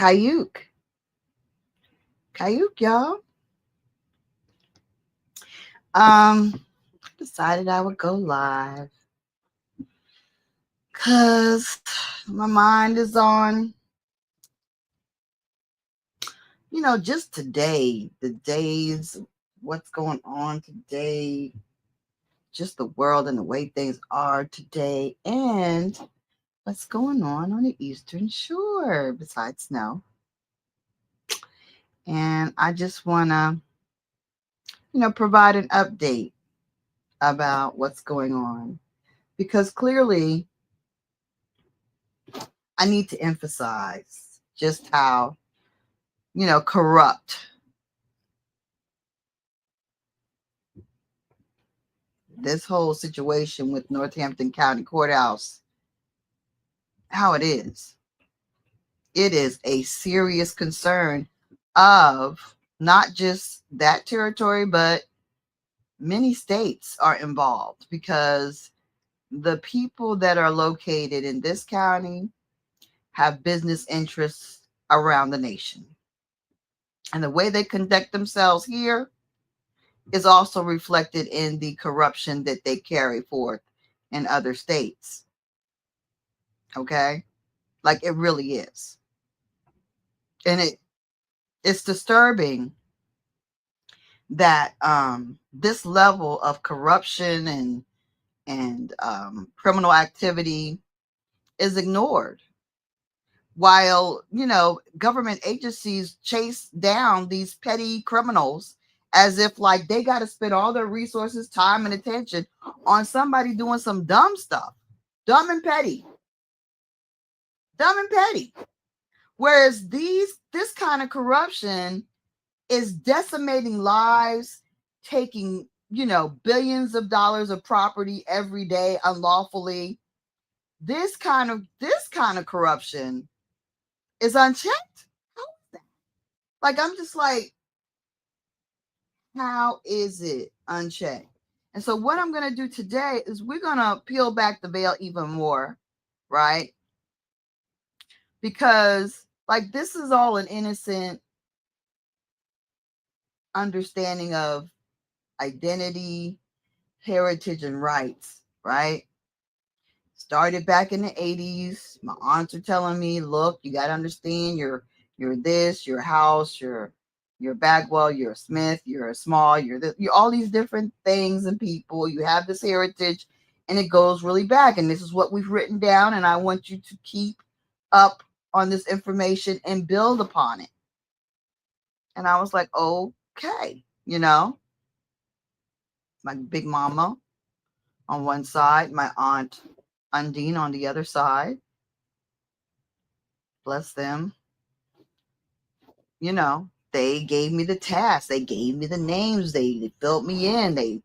Kayuk. Kayuk, y'all. Decided I would go live because my mind is on, just today, the days, what's going on today, just the world and the way things are today, and what's going on the Eastern Shore besides snow. And I just want to, provide an update about what's going on because clearly I need to emphasize just how, corrupt this whole situation with Northampton County Courthouse, how it is. It is a serious concern of not just that territory, but many states are involved because the people that are located in this county have business interests around the nation. And the way they conduct themselves here is also reflected in the corruption that they carry forth in other states. Okay? Like it really is. And it's disturbing that this level of corruption and criminal activity is ignored while government agencies chase down these petty criminals as if like they got to spend all their resources, time, and attention on somebody doing some dumb stuff, dumb and petty, whereas this kind of corruption is decimating lives, taking billions of dollars of property every day unlawfully. This kind of corruption is unchecked. How is that? Like, I'm just like, how is it unchecked? And so what I'm going to do today is we're going to peel back the veil even more, right? Because like this is all an innocent understanding of identity, heritage, and rights, right? Started back in the 80s. My aunts are telling me, look, you got to understand you're this, your house, you're Bagwell, you're a Smith, you're a Small, you're all these different things and people. You have this heritage and it goes really back. And this is what we've written down. And I want you to keep up on this information and build upon it. And I was like, okay, my big mama on one side, my aunt Undine on the other side. Bless them. They gave me the task. They gave me the names. They filled me in. They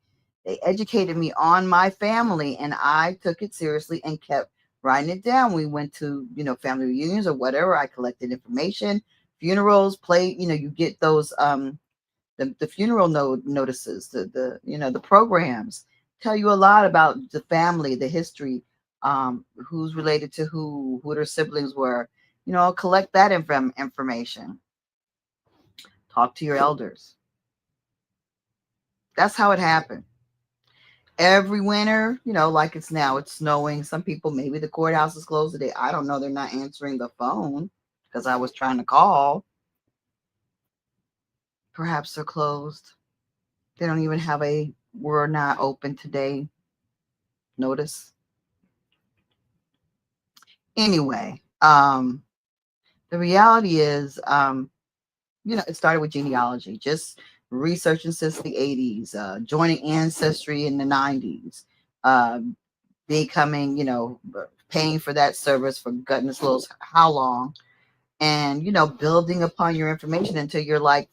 educated me on my family, and I took it seriously and kept writing it down. We went to, family reunions or whatever. I collected information, funerals, played, you get those the funeral notices, the programs tell you a lot about the family, the history, who's related to who their siblings were. Collect that information. Talk to your elders. That's how it happened. Every winter, like it's now, it's snowing. Some people, maybe the courthouse is closed today. I don't know. They're not answering the phone because I was trying to call. Perhaps they're closed. They don't even have a "we're not open today" notice. Anyway, the reality is, it started with genealogy, just researching since the 80s, joining Ancestry in the 90s, becoming, paying for that service for goodness knows how long, and, building upon your information until you're like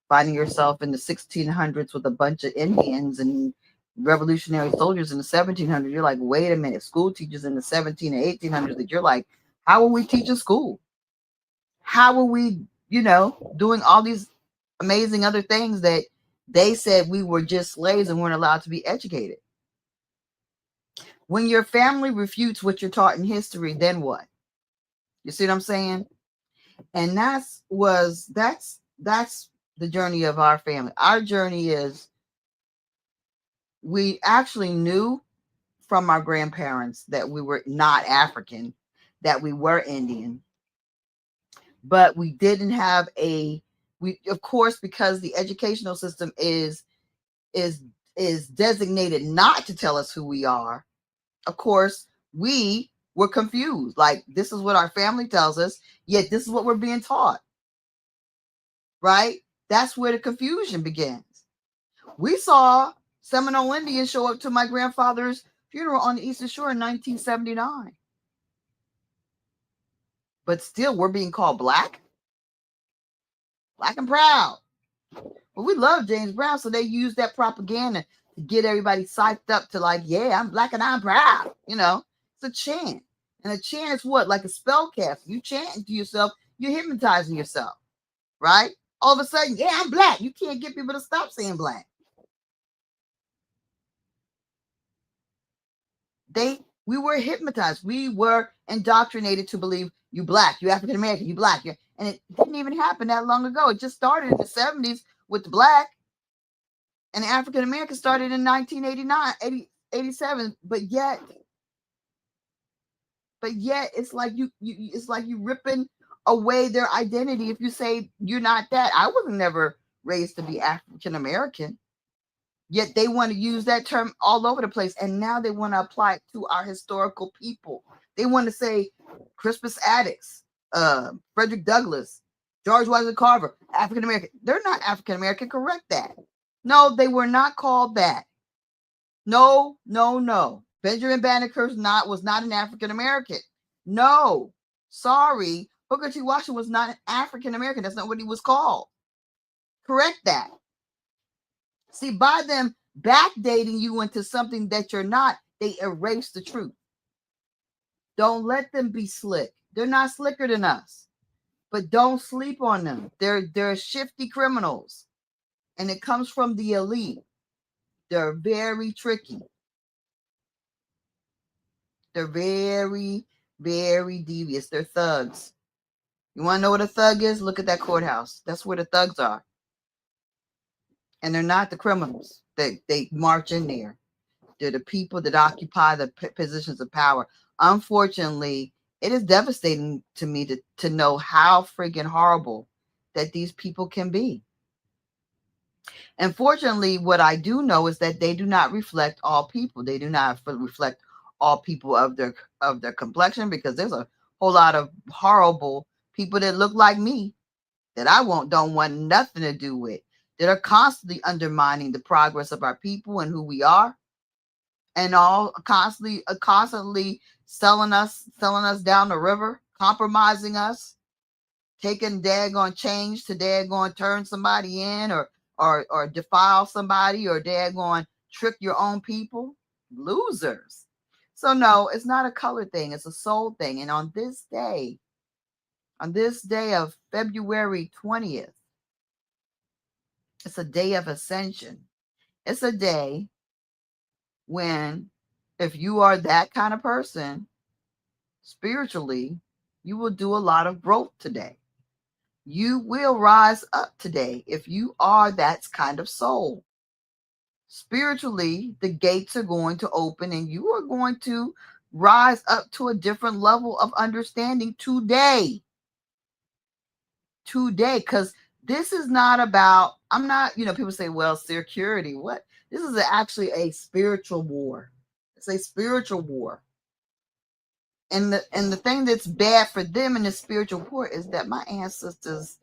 finding yourself in the 1600s with a bunch of Indians and revolutionary soldiers in the 1700s. You're like, wait a minute, school teachers in the 17 and 1800s that you're like, how will we teach in school? How will we, doing all these amazing other things that they said we were just slaves and weren't allowed to be educated? When your family refutes what you're taught in history, then what? You see what I'm saying? And that's the journey of our family. Our journey is, we actually knew from our grandparents that we were not African, that we were Indian, but we didn't have we, of course, because the educational system is designated not to tell us who we are. Of course, we were confused. Like, this is what our family tells us, yet this is what we're being taught. Right? That's where the confusion begins. We saw Seminole Indians show up to my grandfather's funeral on the Eastern Shore in 1979. But still, we're being called black. Black and proud. Well, we love James Brown, so they use that propaganda to get everybody psyched up to, like, yeah, I'm black and I'm proud. You know, it's a chant. And a chant is what? Like a spell cast. You chanting to yourself, you're hypnotizing yourself. Right? All of a sudden, yeah, I'm black. You can't get people to stop saying black. We were hypnotized. We were indoctrinated to believe you black, you African American, you black. And it didn't even happen that long ago. It just started in the 70s with the black, and the African American started in 1989, 87. But yet it's like it's like you ripping away their identity if you say you're not that. I was never raised to be African American. Yet they want to use that term all over the place. And now they want to apply it to our historical people. They want to say Crispus Attucks, Frederick Douglass, George Washington Carver, African American. They're not African American. Correct that. No, they were not called that. No. Benjamin Banneker was not an African American. No. Sorry. Booker T. Washington was not an African American. That's not what he was called. Correct that. See, by them backdating you into something that you're not, they erase the truth. Don't let them be slick. They're not slicker than us, but don't sleep on them. They're shifty criminals, and it comes from the elite. They're very tricky. They're very, very devious. They're thugs. You want to know what a thug is? Look at that courthouse. That's where the thugs are. And they're not the criminals. They march in there. They're the people that occupy the positions of power. Unfortunately, it is devastating to me to know how freaking horrible that these people can be. Unfortunately, what I do know is that they do not reflect all people. They do not reflect all people of their complexion, because there's a whole lot of horrible people that look like me that I don't want nothing to do with, that are constantly undermining the progress of our people and who we are, and all constantly selling us down the river, compromising us, taking daggone change to daggone turn somebody in, or defile somebody, or daggone trick your own people. Losers. So no, it's not a color thing, it's a soul thing. And on this day of February 20th, it's a day of ascension. It's a day when, if you are that kind of person, spiritually, you will do a lot of growth today. You will rise up today if you are that kind of soul. Spiritually, the gates are going to open and you are going to rise up to a different level of understanding today. Because this is not about, I'm not, people say, well, security, what? This is actually a spiritual war. It's a spiritual war. And the thing that's bad for them in the spiritual war is that my ancestors,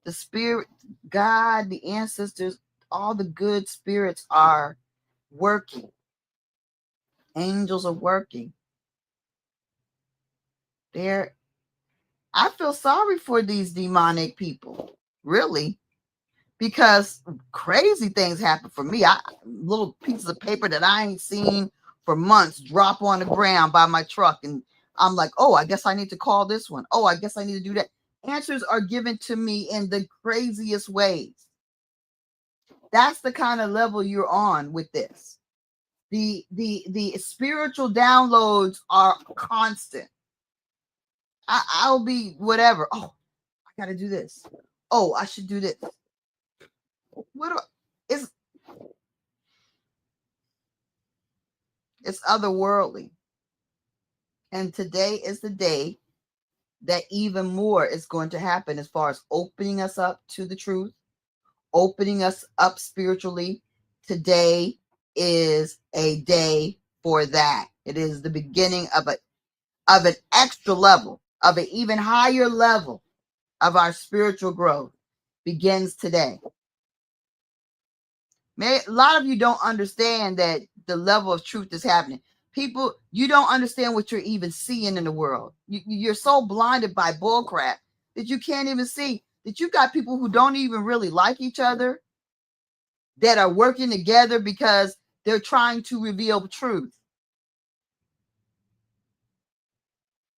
the spirit, God, the ancestors, all the good spirits are working. Angels are working. I feel sorry for these demonic people, really. Because crazy things happen for me. Little pieces of paper that I ain't seen for months drop on the ground by my truck, and I'm like, oh, I guess I need to call this one. Oh, I guess I need to do that. Answers are given to me in the craziest ways. That's the kind of level you're on with this. The spiritual downloads are constant. I'll be whatever. Oh, I got to do this. Oh, I should do this. What do I, it's otherworldly. And today is the day that even more is going to happen as far as opening us up to the truth, opening us up spiritually. Today is a day for that. It is the beginning of an extra level, of an even higher level of our spiritual growth begins today. A lot of you don't understand that the level of truth is happening. People, you don't understand what you're even seeing in the world. You're so blinded by bullcrap that you can't even see that you got people who don't even really like each other that are working together because they're trying to reveal truth.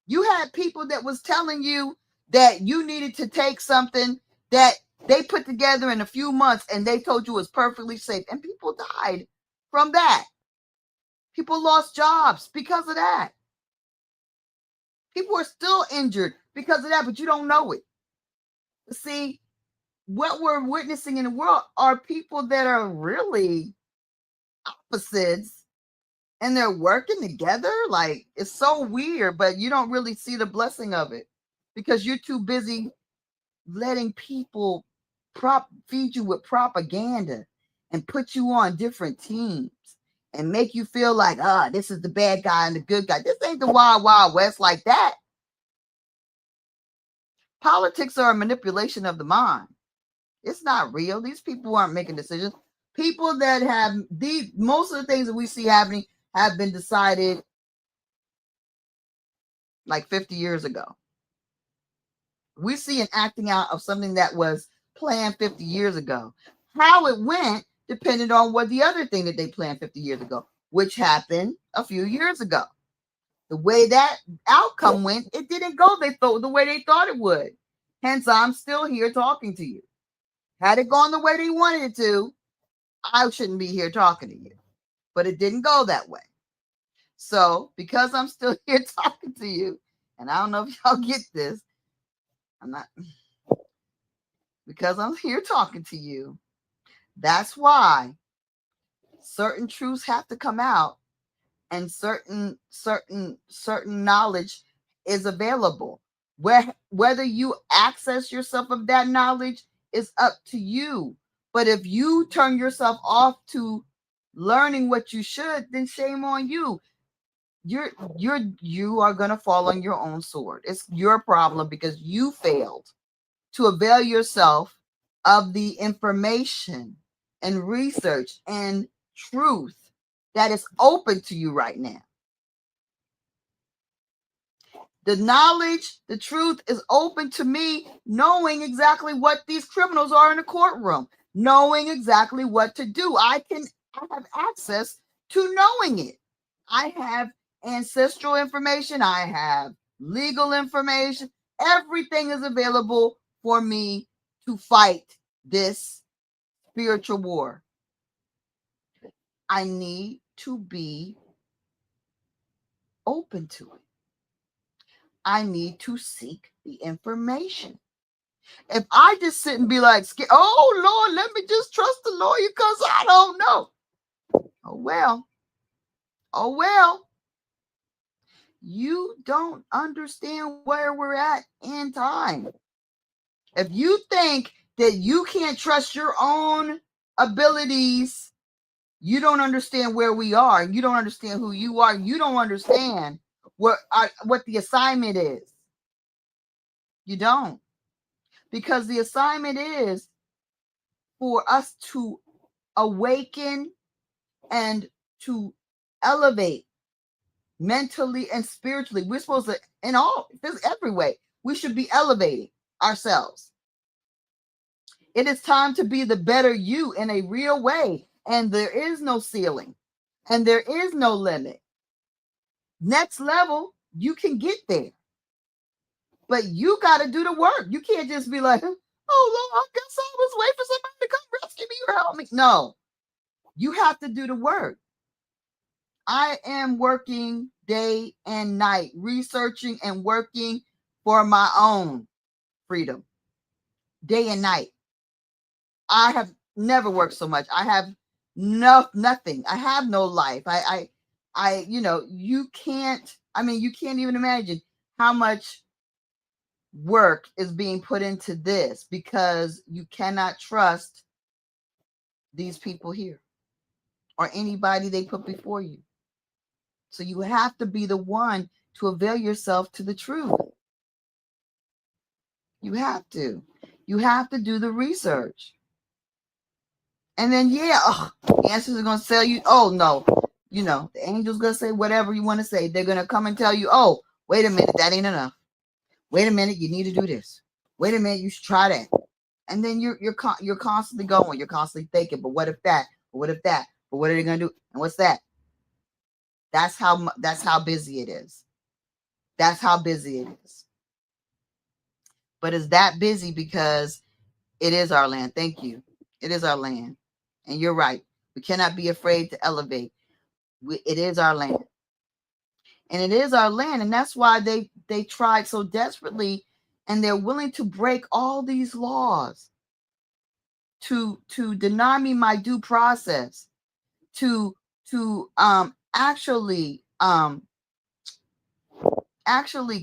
You had people that was telling you that you needed to take something that they put together in a few months and they told you was perfectly safe. And people died from that. People lost jobs because of that. People are still injured because of that, but you don't know it. See, what we're witnessing in the world are people that are really opposites and they're working together. Like, it's so weird, but you don't really see the blessing of it because you're too busy letting people feed you with propaganda and put you on different teams and make you feel like, this is the bad guy and the good guy. This ain't the wild, wild west like that. Politics are a manipulation of the mind. It's not real. These people aren't making decisions. People that have most of the things that we see happening have been decided like 50 years ago. We see an acting out of something that was planned 50 years ago. How it went depended on what the other thing that they planned 50 years ago, which happened a few years ago. The way that outcome went, it didn't go the way they thought it would. Hence, I'm still here talking to you. Had it gone the way they wanted it to, I shouldn't be here talking to you. But it didn't go that way. So, because I'm still here talking to you, and I don't know if y'all get this, because I'm here talking to you, that's why certain truths have to come out and certain knowledge is available. Whether you access yourself of that knowledge is up to you. But if you turn yourself off to learning what you should, then shame on you. You are going to fall on your own sword. It's your problem because you failed to avail yourself of the information and research and truth that is open to you right now. The knowledge, the truth is open to me, knowing exactly what these criminals are in the courtroom, knowing exactly what to do. I have access to knowing it. I have ancestral information. I have legal information. Everything is available for me to fight this spiritual war. I need to be open to it. I need to seek the information. If I just sit and be like, oh Lord, let me just trust the lawyer because I don't know. Oh well. You don't understand where we're at in time. If you think that you can't trust your own abilities, you don't understand where we are. You don't understand who you are. You don't understand what the assignment is. You don't. Because the assignment is for us to awaken and to elevate mentally and spiritually. We're supposed to, in every way, we should be elevating ourselves. It is time to be the better you in a real way. And there is no ceiling and there is no limit. Next level, you can get there. But you got to do the work. You can't just be like, oh, Lord, I guess I was waiting for somebody to come rescue me or help me. No, you have to do the work. I am working day and night, researching and working for my own freedom. day and night. I have never worked so much. I have nothing. I have no life. You can't, you can't even imagine how much work is being put into this because you cannot trust these people here or anybody they put before you. So you have to be the one to avail yourself to the truth. You have to. You have to do the research. And then, the answers are going to tell you, oh, no. The angel's going to say whatever you want to say. They're going to come and tell you, oh, wait a minute, that ain't enough. Wait a minute, you need to do this. Wait a minute, you should try that. And then you're constantly going. You're constantly thinking, but what if that? But what if that? But what are they going to do? And what's that? That's how busy it is. That's how busy it is. But it's that busy because it is our land. Thank you. It is our land. And you're right. We cannot be afraid to elevate. It is our land. And it is our land. And that's why they tried so desperately, and they're willing to break all these laws to deny me my due process, to actually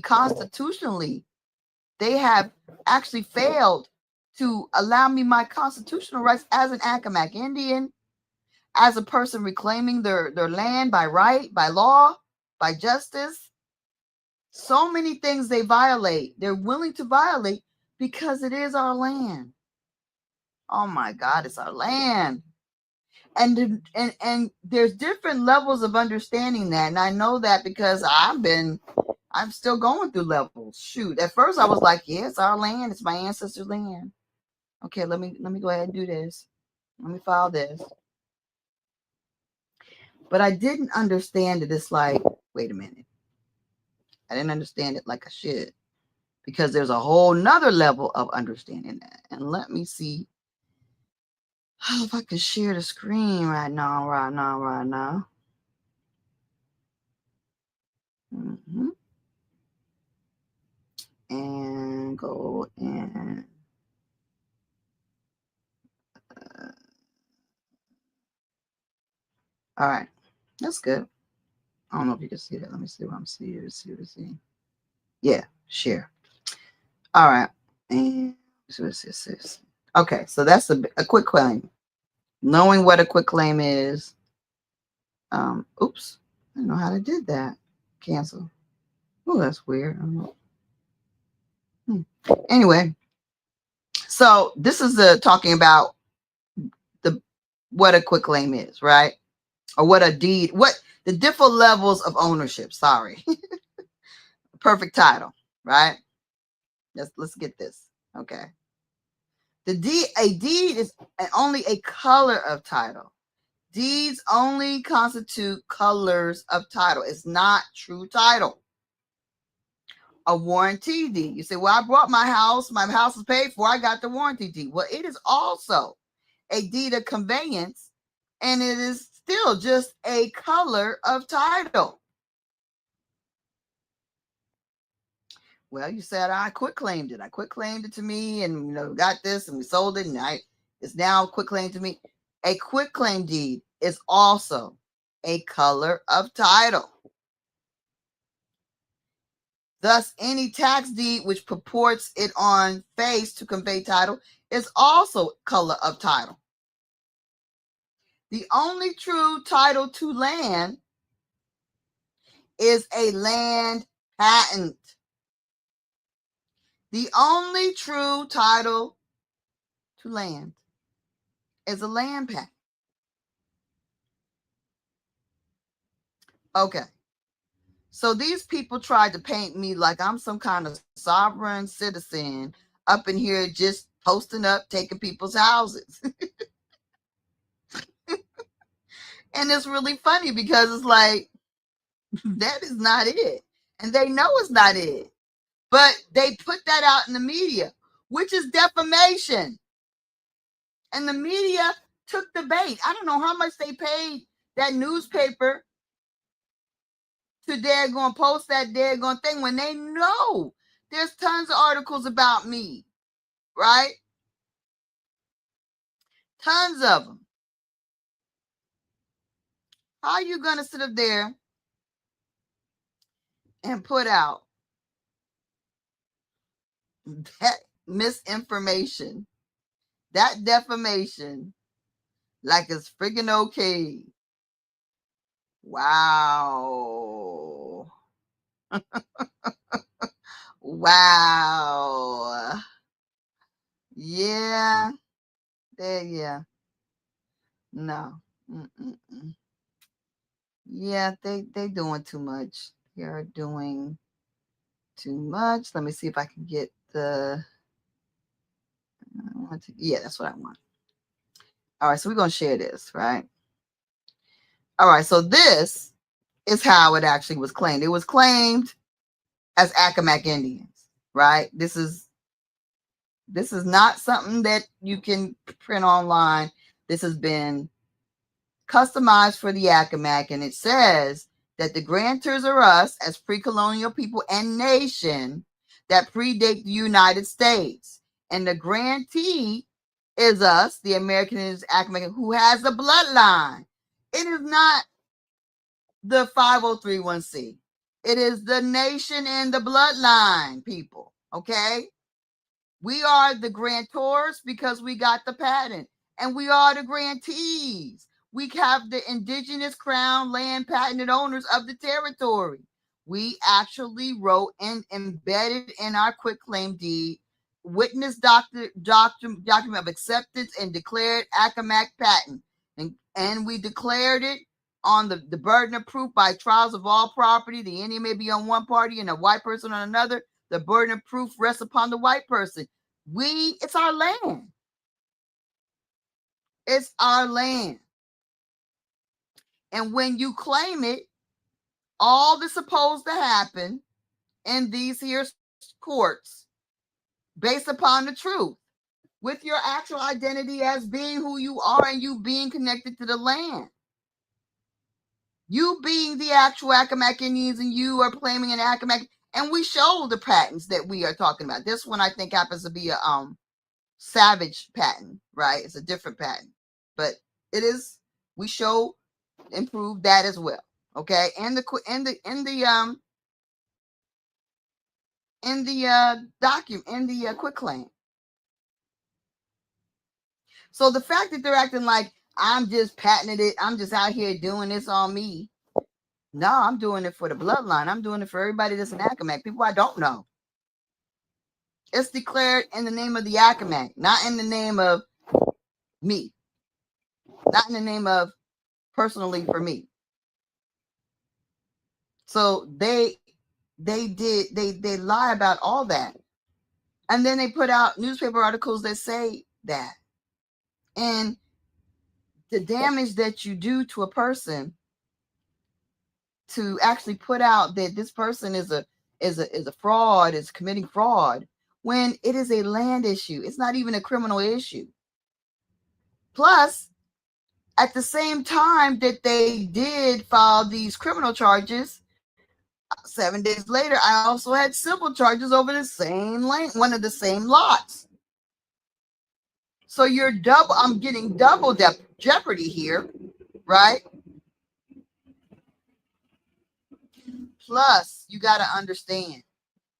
constitutionally, they have actually failed to allow me my constitutional rights as an Accawmacke Indian, as a person reclaiming their land by right, by law, by justice. So many things they violate. They're willing to violate because it is our land. Oh my God, it's our land. And there's different levels of understanding that. And I know that because I'm still going through levels. Shoot. At first I was like, yeah, it's our land. It's my ancestors' land. Okay, let me go ahead and do this. Let me file this. But I didn't understand it. It's like, wait a minute. I didn't understand it like I should, because there's a whole nother level of understanding that. And let me see if I can share the screen right now. Mm-hmm. And go and all right, that's good. I don't know if you can see that. Let me see what I'm seeing. See. Yeah, share. All right. And what's this? Okay, so that's a quick claim. Knowing what a quick claim is. Oops. I don't know how they did that. Cancel. Oh, that's weird. I don't know. Anyway, so this is talking about what a quick claim is, right? Or what a deed, what the different levels of ownership. Sorry. Perfect title, right? Let's get this. Okay. A deed is only a color of title. Deeds only constitute colors of title. It's not true title. A warranty deed. You say, well, I bought my house was paid for, I got the warranty deed. Well, it is also a deed of conveyance, and it is still just a color of title. Well, you said I quitclaimed it. I quitclaimed it to me, and got this, and we sold it, and it's now quitclaimed to me. A quitclaim deed is also a color of title. Thus, any tax deed which purports it on face to convey title is also color of title. The only true title to land is a land patent. The only true title to land is a land patent. Okay. So these people tried to paint me like I'm some kind of sovereign citizen up in here just posting up, taking people's houses. And it's really funny because it's like, that is not it. And they know it's not it. But they put that out in the media, which is defamation. And the media took the bait. I don't know how much they paid that newspaper to daggone post that daggone thing when they know there's tons of articles about me, right? Tons of them. How are you going to sit up there and put out that misinformation, that defamation, like it's freaking okay? Wow. Wow. Yeah. Yeah. No. Mm-mm-mm. Yeah, they doing too much. They are doing too much. Let me see if I can get the. Yeah, that's what I want. All right, so we're gonna share this, right? All right, so this is how it actually was claimed. It was claimed as Accawmacke Indians, right? This is not something that you can print online. This has been customized for the Accawmacke, and it says that the grantors are us as pre-colonial people and nation that predate the United States, and the grantee is us, the American Accawmacke, who has a bloodline. It is not the 5031C. It is the nation and the bloodline, people. Okay? We are the grantors because we got the patent, and we are the grantees. We have the indigenous crown land patented owners of the territory. We actually wrote and embedded in our quitclaim deed witness document of acceptance and declared Accawmacke patent. And we declared it on the burden of proof by trials of all property. The Indian may be on one party and a white person on another. The burden of proof rests upon the white person. It's our land. It's our land. And when you claim it, all that's supposed to happen in these here courts, based upon the truth, with your actual identity as being who you are and you being connected to the land. You being the actual Accawmacke Indians and you are claiming an Accawmacke, and we show the patents that we are talking about. This one I think happens to be a Savage patent, right? It's a different patent, but it is, we show and prove that as well. Okay, and the document, in the quitclaim. So the fact that they're acting like I'm just patented it, I'm just out here doing this on me. No, I'm doing it for the bloodline. I'm doing it for everybody that's an Accawmacke, people I don't know. It's declared in the name of the Accawmacke, not in the name of me, not in the name of personally for me. So they lie about all that, and then they put out newspaper articles that say that, and the damage that you do to a person to actually put out that this person is a fraud, is committing fraud, when it is a land issue. It's not even a criminal issue. Plus, at the same time that they did file these criminal charges, 7 days later, I also had civil charges over the same land, one of the same lots. So I'm getting double jeopardy here, right? Plus, you got to understand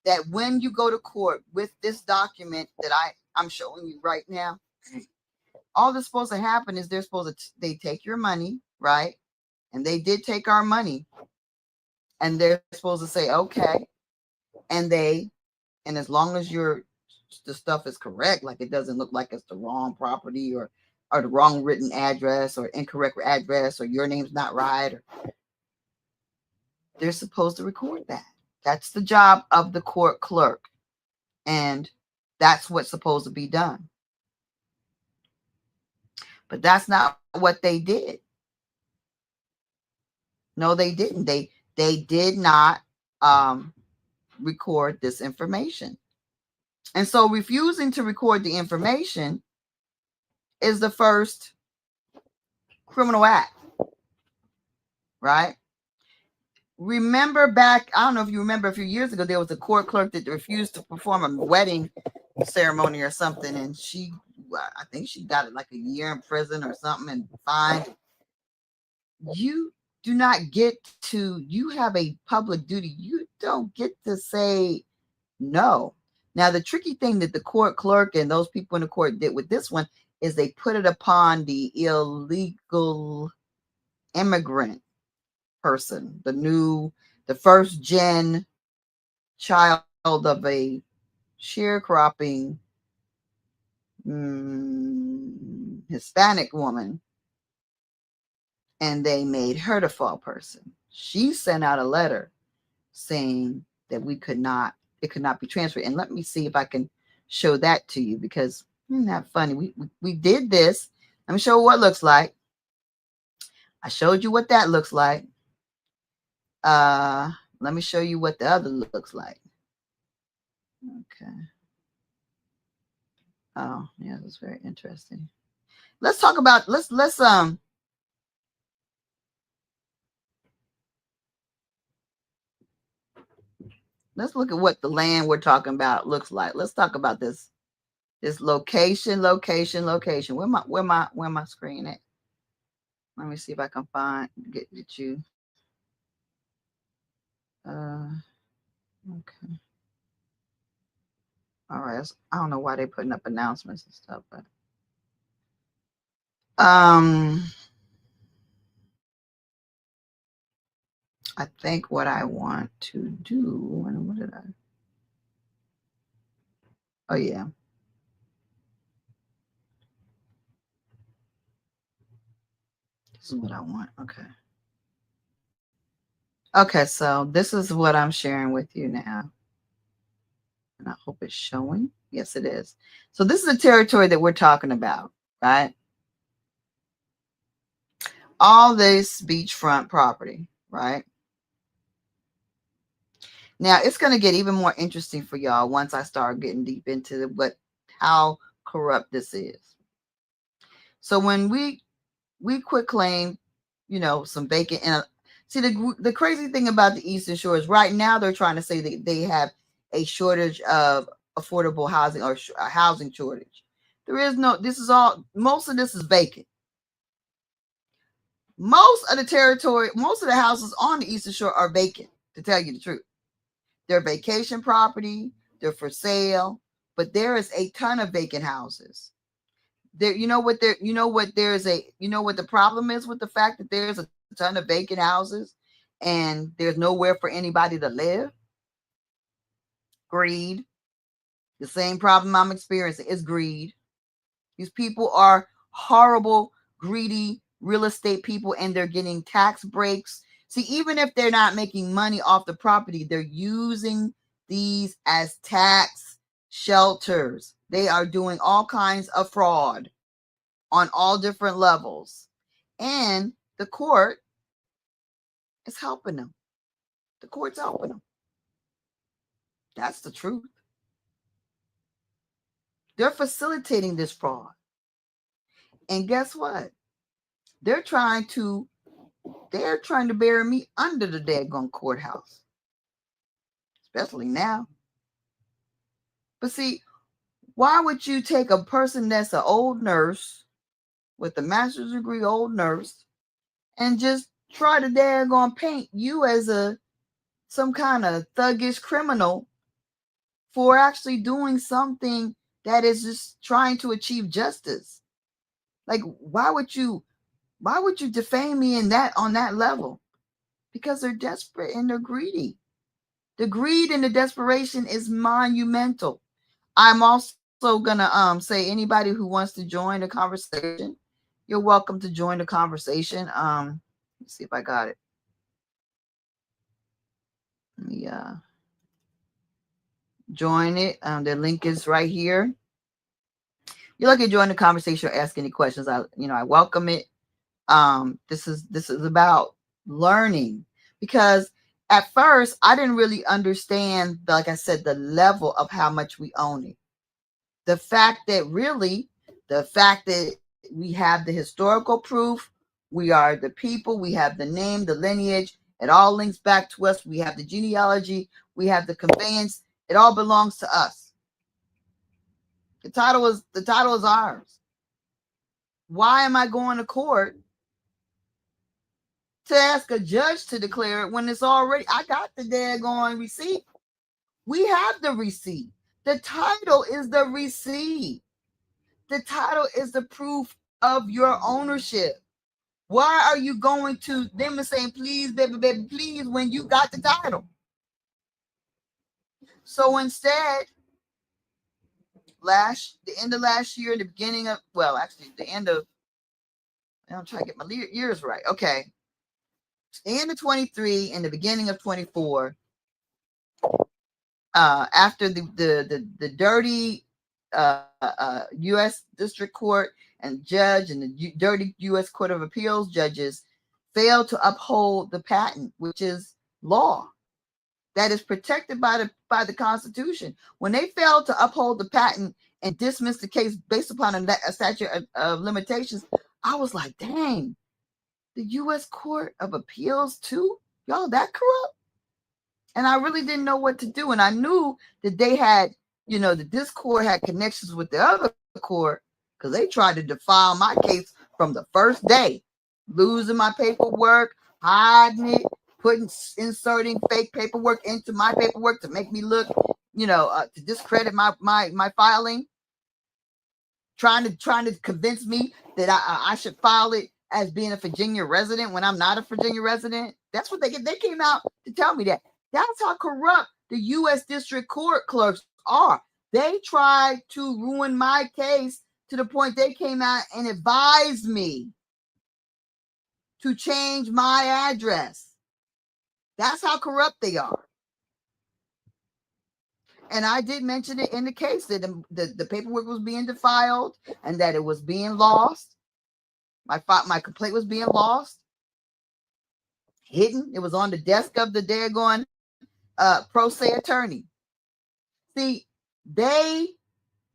that when you go to court with this document that I'm showing you right now, all that's supposed to happen is they take your money, right? And they did take our money. And they're supposed to say, okay. And as long as the stuff is correct, like it doesn't look like it's the wrong property or the wrong written address or incorrect address or your name's not right, or they're supposed to record that. That's the job of the court clerk. And that's what's supposed to be done. But that's not what they did. No, they didn't. They did not record this information. And so refusing to record the information is the first criminal act, right? Remember back, I don't know if you remember, a few years ago, there was a court clerk that refused to perform a wedding ceremony or something, and she I think she got it like a year in prison or something and fined. You do not get to, you have a public duty. You don't get to say no. Now, the tricky thing that the court clerk and those people in the court did with this one is they put it upon the illegal immigrant person, the first gen child of a sharecropping Hispanic woman, and they made her the fall person. She sent out a letter saying that it could not be transferred. And let me see if I can show that to you, because isn't that funny? We did this. Let me show you what it looks like. I showed you what that looks like. Let me show you what the other looks like. Okay. Oh, yeah, that's very interesting. Let's talk about, let's look at what the land we're talking about looks like. Let's talk about this location. Where my screen at? Let me see if I can get you. Okay. All right. I don't know why they're putting up announcements and stuff, but I think what I want to do, and what did I? Oh yeah. This is what I want. Okay. Okay, so this is what I'm sharing with you now. And I hope it's showing. Yes, it is. So this is the territory that we're talking about, right? All this beachfront property, right? Now it's going to get even more interesting for y'all once I start getting deep into how corrupt this is. So when we quit claim, some vacant, and see the crazy thing about the Eastern Shore is right now they're trying to say that they have a shortage of affordable housing or a housing shortage. There is no. Most of this is vacant. Most of the territory, most of the houses on the Eastern Shore are vacant, to tell you the truth. They're vacation property, they're for sale, but there is a ton of vacant houses. There, what the problem is with the fact that there's a ton of vacant houses and there's nowhere for anybody to live? Greed. The same problem I'm experiencing is greed. These people are horrible, greedy real estate people, and they're getting tax breaks. See, even if they're not making money off the property, they're using these as tax shelters. They are doing all kinds of fraud on all different levels. And the court is helping them. The court's helping them. That's the truth. They're facilitating this fraud. And guess what? They're trying to bury me under the daggone courthouse. Especially now. But see, why would you take a person that's an old nurse with a master's degree, old nurse, and just try to daggone paint you as some kind of thuggish criminal for actually doing something that is just trying to achieve justice? Like, why would you defame me on that level? Because they're desperate and they're greedy. The greed and the desperation is monumental. I'm also gonna say anybody who wants to join the conversation, you're welcome to join the conversation. Let's see if I got it. Let me join it. The link is right here. You're lucky to join the conversation or ask any questions. I welcome it. This is about learning, because at first I didn't really understand, like I said, the level of how much we own it. The fact that we have the historical proof, we are the people, we have the name, the lineage, it all links back to us. We have the genealogy, we have the conveyance, it all belongs to us. The title is ours. Why am I going to court to ask a judge to declare it when it's already, I got the daggone receipt. We have the receipt. The title is the receipt. The title is the proof of your ownership. Why are you going to them and saying, please, baby, baby, please, when you got the title? So instead, the end of last year, the beginning of, well, actually, the end of, I'm trying to get my years right. Okay. The end of 23 and the beginning of 24, after the dirty U.S. District Court and judge and the dirty U.S. Court of Appeals judges failed to uphold the patent, which is law that is protected by the Constitution. When they failed to uphold the patent and dismiss the case based upon a statute of limitations, I was like, dang, the U.S. Court of Appeals too? Y'all that corrupt? And I really didn't know what to do. And I knew that they had, that this court had connections with the other court because they tried to defile my case from the first day, losing my paperwork, hiding it, inserting fake paperwork into my paperwork to make me look, to discredit my filing, trying to convince me that I should file it as being a Virginia resident when I'm not a Virginia resident. That's what they came out to tell me that. That's how corrupt the U.S. District Court clerks are. They tried to ruin my case to the point they came out and advised me to change my address. That's how corrupt they are. And I did mention it in the case that the paperwork was being defiled and that it was being lost. My complaint was being lost, hidden. It was on the desk of the daggone pro se attorney. See, they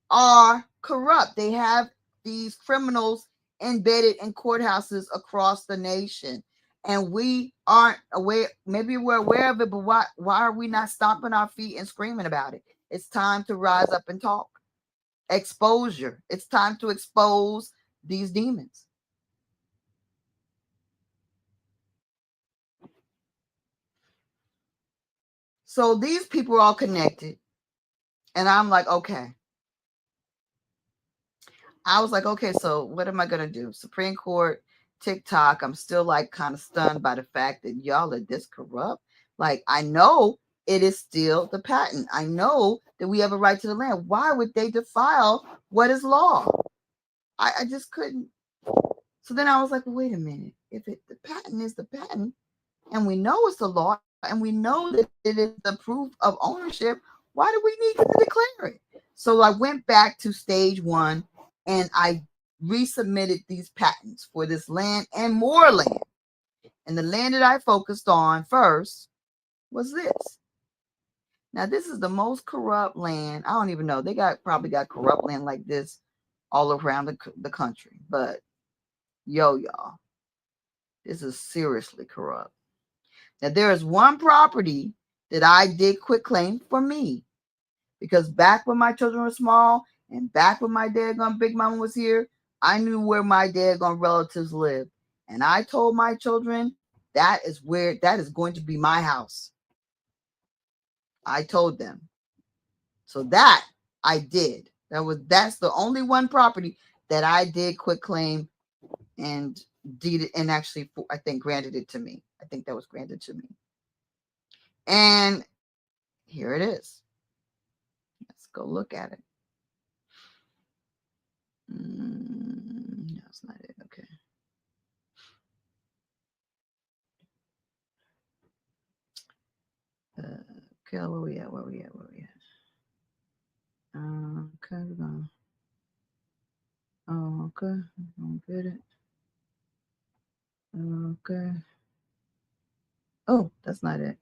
are corrupt. They have these criminals embedded in courthouses across the nation. And we aren't aware. Maybe we're aware of it, but why are we not stomping our feet and screaming about it? It's time to rise up and talk. Exposure. It's time to expose these demons. So these people are all connected. And I'm like, okay. I was like, okay, so what am I going to do? Supreme Court, TikTok. I'm still like kind of stunned by the fact that y'all are this corrupt. Like, I know it is still the patent. I know that we have a right to the land. Why would they defile what is law? I just couldn't. So then I was like, well, wait a minute. If the patent is the patent and we know it's the law and we know that it is the proof of ownership, why do we need to declare it? So I went back to stage one and I resubmitted these patents for this land and more land. And the land that I focused on first was this. Now, this is the most corrupt land. I don't even know. They probably got corrupt land like this all around the country. But y'all, this is seriously corrupt. Now, there is one property that I did quit claim for me. Because back when my children were small and back when my daggone big mama was here, I knew where my daggone relatives lived. And I told my children that is going to be my house. I told them. So that I did. That's the only one property that I did quit claim and deeded and actually I think granted it to me. I think that was granted to me. And here it is. Let's go look at it. No, that's not it. Okay. Okay, where we at? Okay, we're going. Oh, okay. I don't get it. Okay. Oh, that's not it.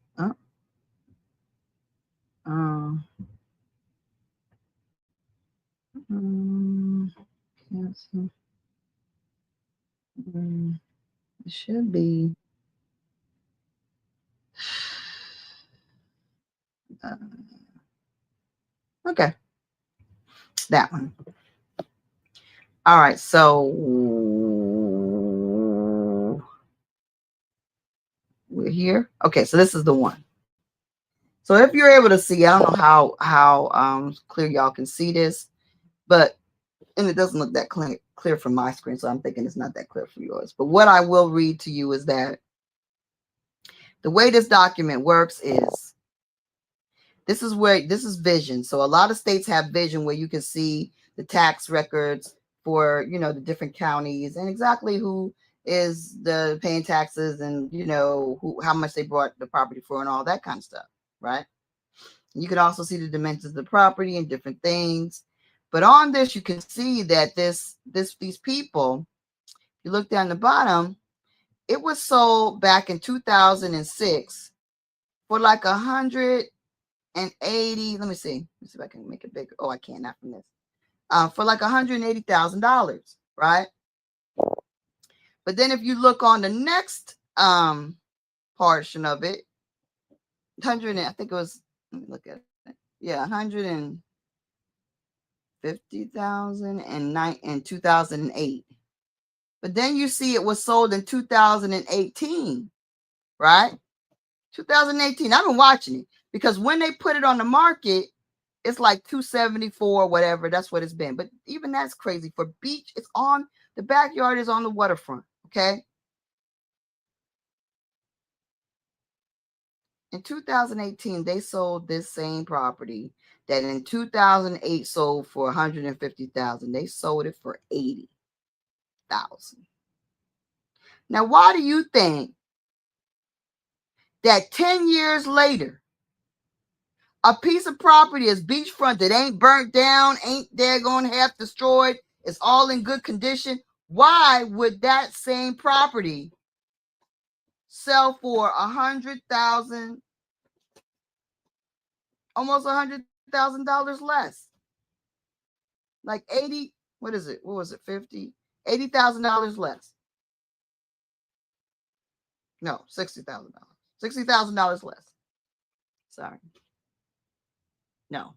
Cancel. It should be. Okay. that one. All right, so we're here. Okay, so this is the one. So if you're able to see, I don't know how clear y'all can see this, but and it doesn't look that clear from my screen, so I'm thinking it's not that clear for yours. But what I will read to you is that the way this document works is this is vision. So a lot of states have vision where you can see the tax records for, you know, the different counties and exactly who is the paying taxes and, you know, how much they bought the property for and all that kind of stuff, right? You can also see the dimensions of the property and different things. But on this, you can see that these people, you look down the bottom, it was sold back in 2006 for like 180. Let me see if I can make it bigger. Oh, I can't, not from this. For like $180,000, right? But then if you look on the next portion of it, 100, I think it was, let me look at it. Yeah, 150,000 in 2008. But then you see it was sold in 2018, right? 2018. I've been watching it because when they put it on the market, it's like 274, whatever. That's what it's been. But even that's crazy for beach. It's on the backyard is on the waterfront. Okay. In 2018, they sold this same property that in 2008 sold for 150,000. They sold it for 80,000. Now, why do you think that 10 years later, a piece of property is beachfront that ain't burnt down, ain't daggone half destroyed, is all in good condition? Why would that same property sell for 100,000, almost $100,000 less? Like 80, what is it? What was it? 50, $80,000 less. No, $60,000. $60,000 less. Sorry. No.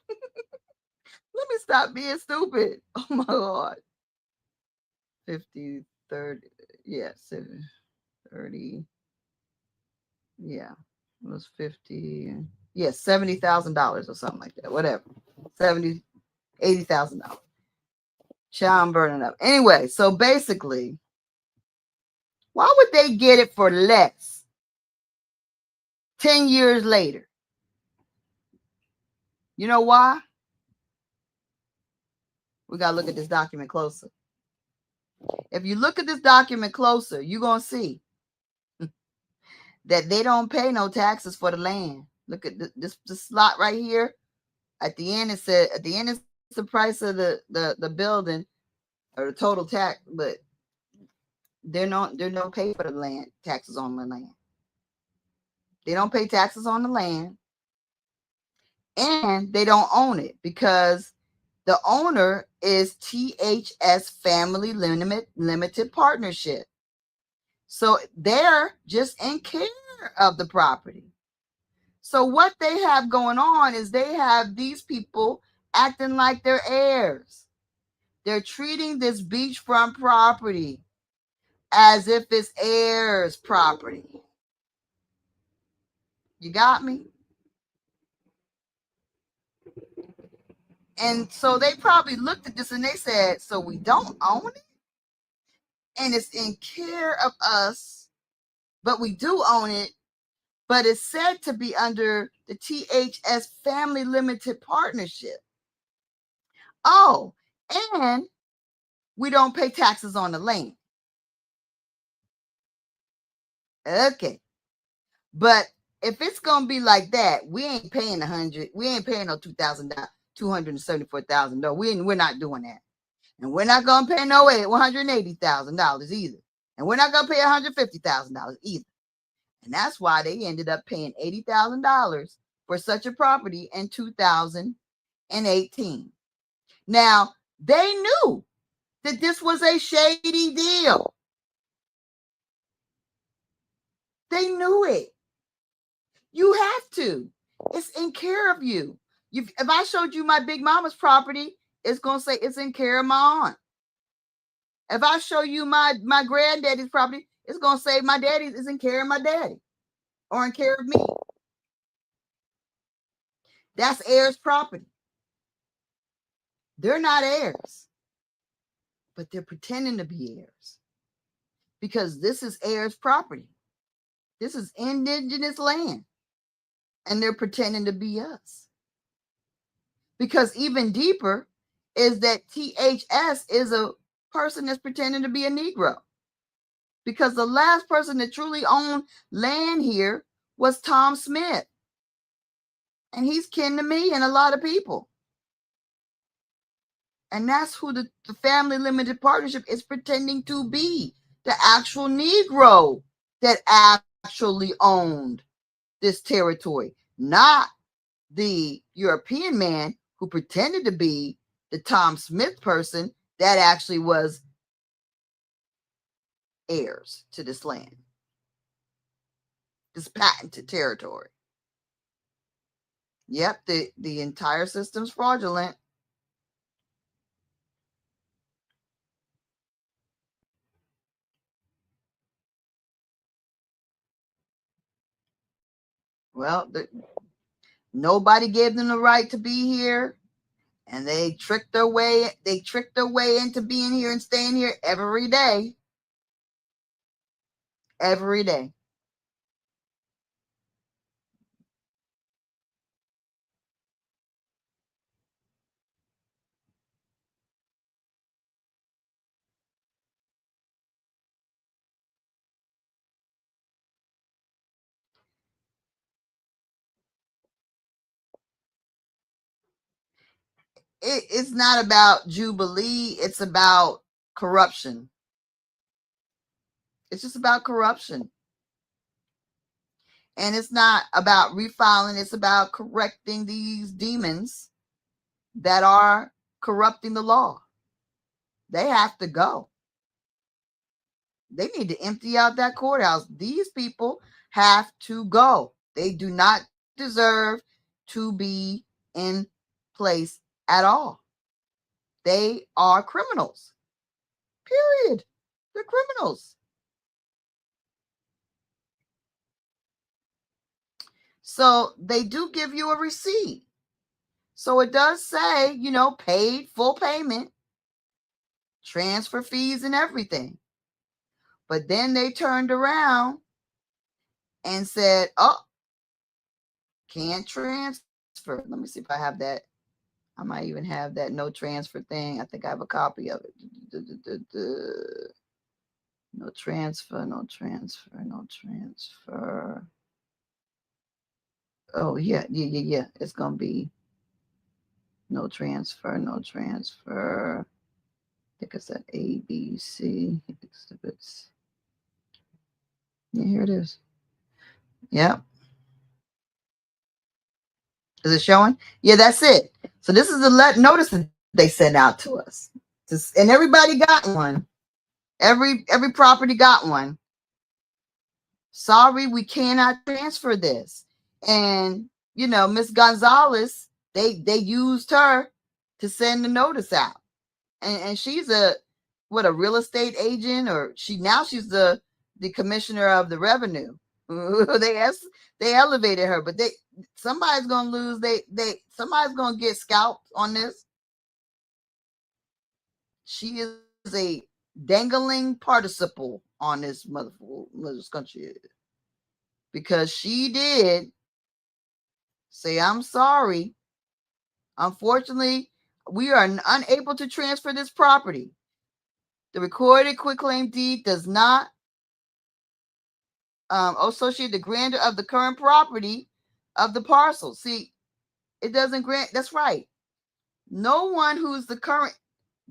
Let me stop being stupid. Oh my God. 50, 30, yeah, 30. Yeah, it was 50. Yeah, $70,000 or something like that. Whatever. $80,000. Child, I'm burning up. Anyway, so basically, why would they get it for less 10 years later? You know why? We got to look at this document closer. If you look at this document closer, you're going to see that they don't pay no taxes for the land. Look at this slot right here. At the end, it said, at the end, it's the price of the building or the total tax, but they don't pay for the land, taxes on the land. They don't pay taxes on the land, and they don't own it because the owner is THS Family Limited Partnership. So they're just in care of the property. So what they have going on is they have these people acting like they're heirs. They're treating this beachfront property as if it's heirs property. You got me? And so they probably looked at this and they said, so we don't own it? And it's in care of us, but we do own it. But it's said to be under the THS Family Limited Partnership. Oh, and we don't pay taxes on the land. Okay. But if it's going to be like that, we ain't paying we ain't paying no $274,000. No, we're not doing that. And we're not going to pay no $180,000 either. And we're not going to pay $150,000 either. And that's why they ended up paying $80,000 for such a property in 2018. Now, they knew that this was a shady deal. They knew it. You have to. It's in care of you. If I showed you my big mama's property, it's going to say it's in care of my aunt. If I show you my granddaddy's property, it's going to say my daddy is in care of my daddy or in care of me. That's heirs' property. They're not heirs, but they're pretending to be heirs because this is heirs' property. This is indigenous land, and they're pretending to be us. Because even deeper is that THS is a person that's pretending to be a Negro. Because the last person that truly owned land here was Tom Smith. And he's kin to me and a lot of people. And that's who the family limited partnership is pretending to be. The actual Negro that actually owned this territory. Not the European man who pretended to be the Tom Smith person that actually was heirs to this land, this patented territory. Yep, the entire system's fraudulent. Well, nobody gave them the right to be here, and they tricked their way into being here and staying here every day. Every day. It's not about Jubilee. It's about corruption. It's just about corruption. And it's not about refiling. It's about correcting these demons that are corrupting the law. They have to go. They need to empty out that courthouse. These people have to go. They do not deserve to be in place at all. They are criminals. Period. They're criminals. So they do give you a receipt. So it does say, paid full payment, transfer fees and everything. But then they turned around and said, oh, can't transfer. Let me see if I have that. I might even have that no transfer thing. I think I have a copy of it. No transfer, no transfer, no transfer. Oh, yeah. It's going to be no transfer, no transfer. I think it's at ABC exhibits. Yeah, here it is. Yep. Is it showing? Yeah, that's it. So this is the notice that they sent out to us. And everybody got one. Every property got one. Sorry, we cannot transfer this. And, Miss Gonzalez, they used her to send the notice out. And she's a real estate agent, or she's the commissioner of the revenue. They elevated her, but somebody's gonna lose. Somebody's gonna get scalped on this. She is a dangling participle on this mother's country, because she did say, I'm sorry. Unfortunately, we are unable to transfer this property. The recorded quitclaim deed does not associate the grantor of the current property of the parcel. See, it doesn't grant. That's right. No one who's the current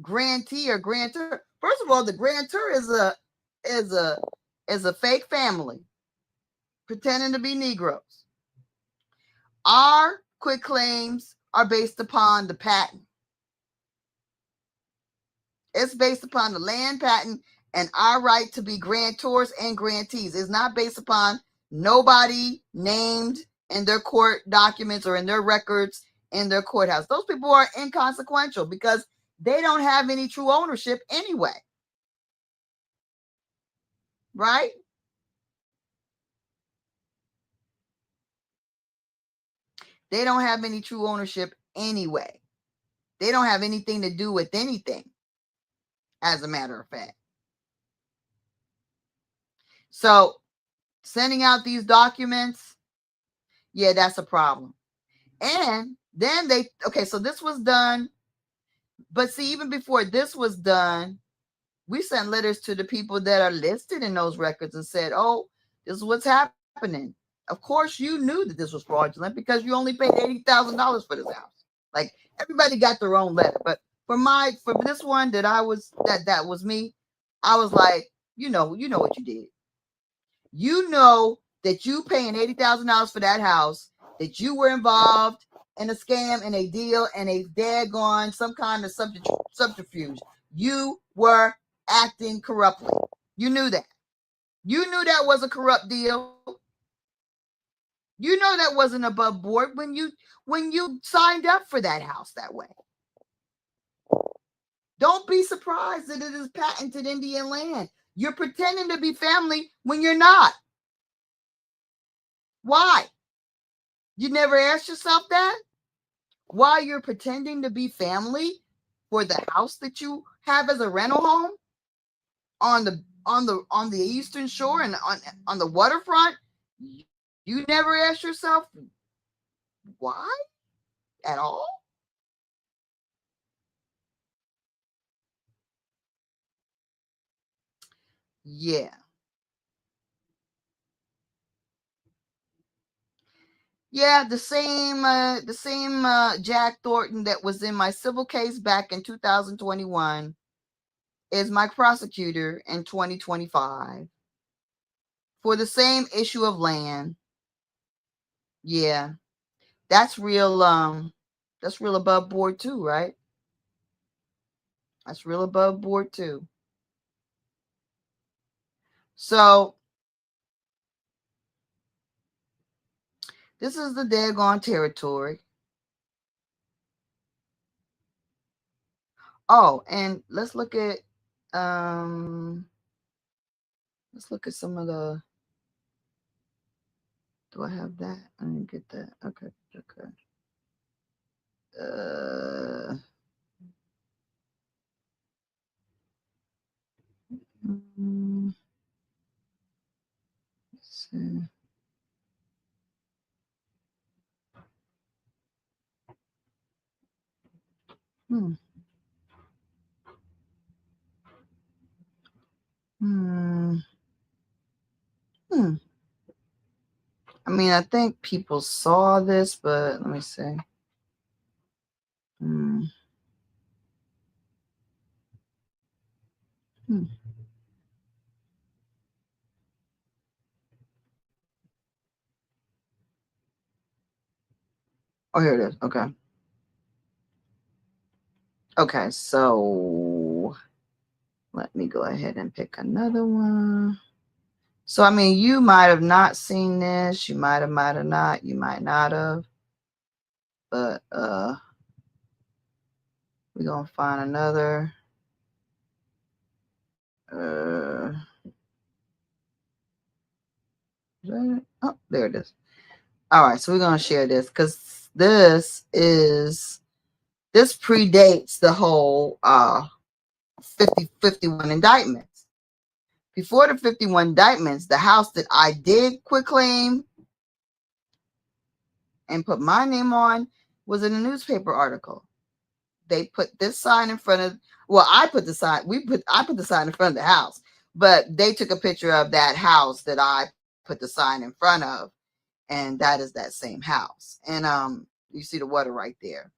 grantee or grantor. First of all, the grantor is a fake family pretending to be Negroes. Our quitclaims are based upon the patent. It's based upon the land patent and our right to be grantors and grantees. It's not based upon nobody named in their court documents or in their records in their courthouse. Those people are inconsequential because they don't have any true ownership anyway. Right? They don't have any true ownership anyway. They don't have anything to do with anything, as a matter of fact. So sending out these documents, yeah, that's a problem. And then so this was done. But see, even before this was done, we sent letters to the people that are listed in those records and said, oh, this is what's happening. Of course, you knew that this was fraudulent because you only paid $80,000 for this house. Like, everybody got their own letter. But for this one that was me, I was like, you know what you did. You know that you paying $80,000 for that house, that you were involved in a scam and a deal and a daggone some kind of subterfuge. You were acting corruptly. You knew that. You knew that was a corrupt deal. You know that wasn't above board when you signed up for that house that way. Don't be surprised that it is patented Indian land. You're pretending to be family when you're not. Why? You never asked yourself that? Why you're pretending to be family for the house that you have as a rental home on the eastern shore and on the waterfront? You never asked yourself why at all? Yeah. Yeah, the same Jack Thornton that was in my civil case back in 2021 is my prosecutor in 2025 for the same issue of land. Yeah. That's real above board too, right? That's real above board too. So this is the daggone territory. Oh, and let's look at some of the. Do I have that? I didn't get that. Okay. Let's see. I mean, I think people saw this, but let me see. Oh, here it is. Okay. Okay, so let me go ahead and pick another one. So, I mean, you might have not seen this. You might have not. You might not have. But we're going to find another. Oh, there it is. All right, so we're going to share this because this predates the whole 51 indictments. Before the 51 indictments, the house that I did quitclaim and put my name on was in a newspaper article. They put this sign in front of, I put the sign in front of the house, but they took a picture of that house that I put the sign in front of, and that is that same house. And you see the water right there.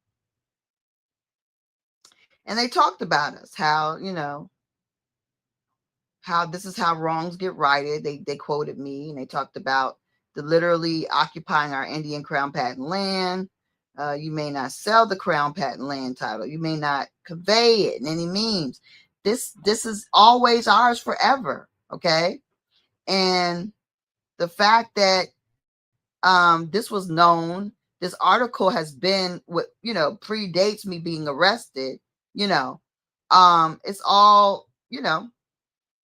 And they talked about us, how this is how wrongs get righted. They quoted me, and they talked about the literally occupying our Indian Crown patent land. You may not sell the Crown patent land title. You may not convey it in any means. This is always ours forever. Okay. And the fact that this was known This article has been what, predates me being arrested. It's all,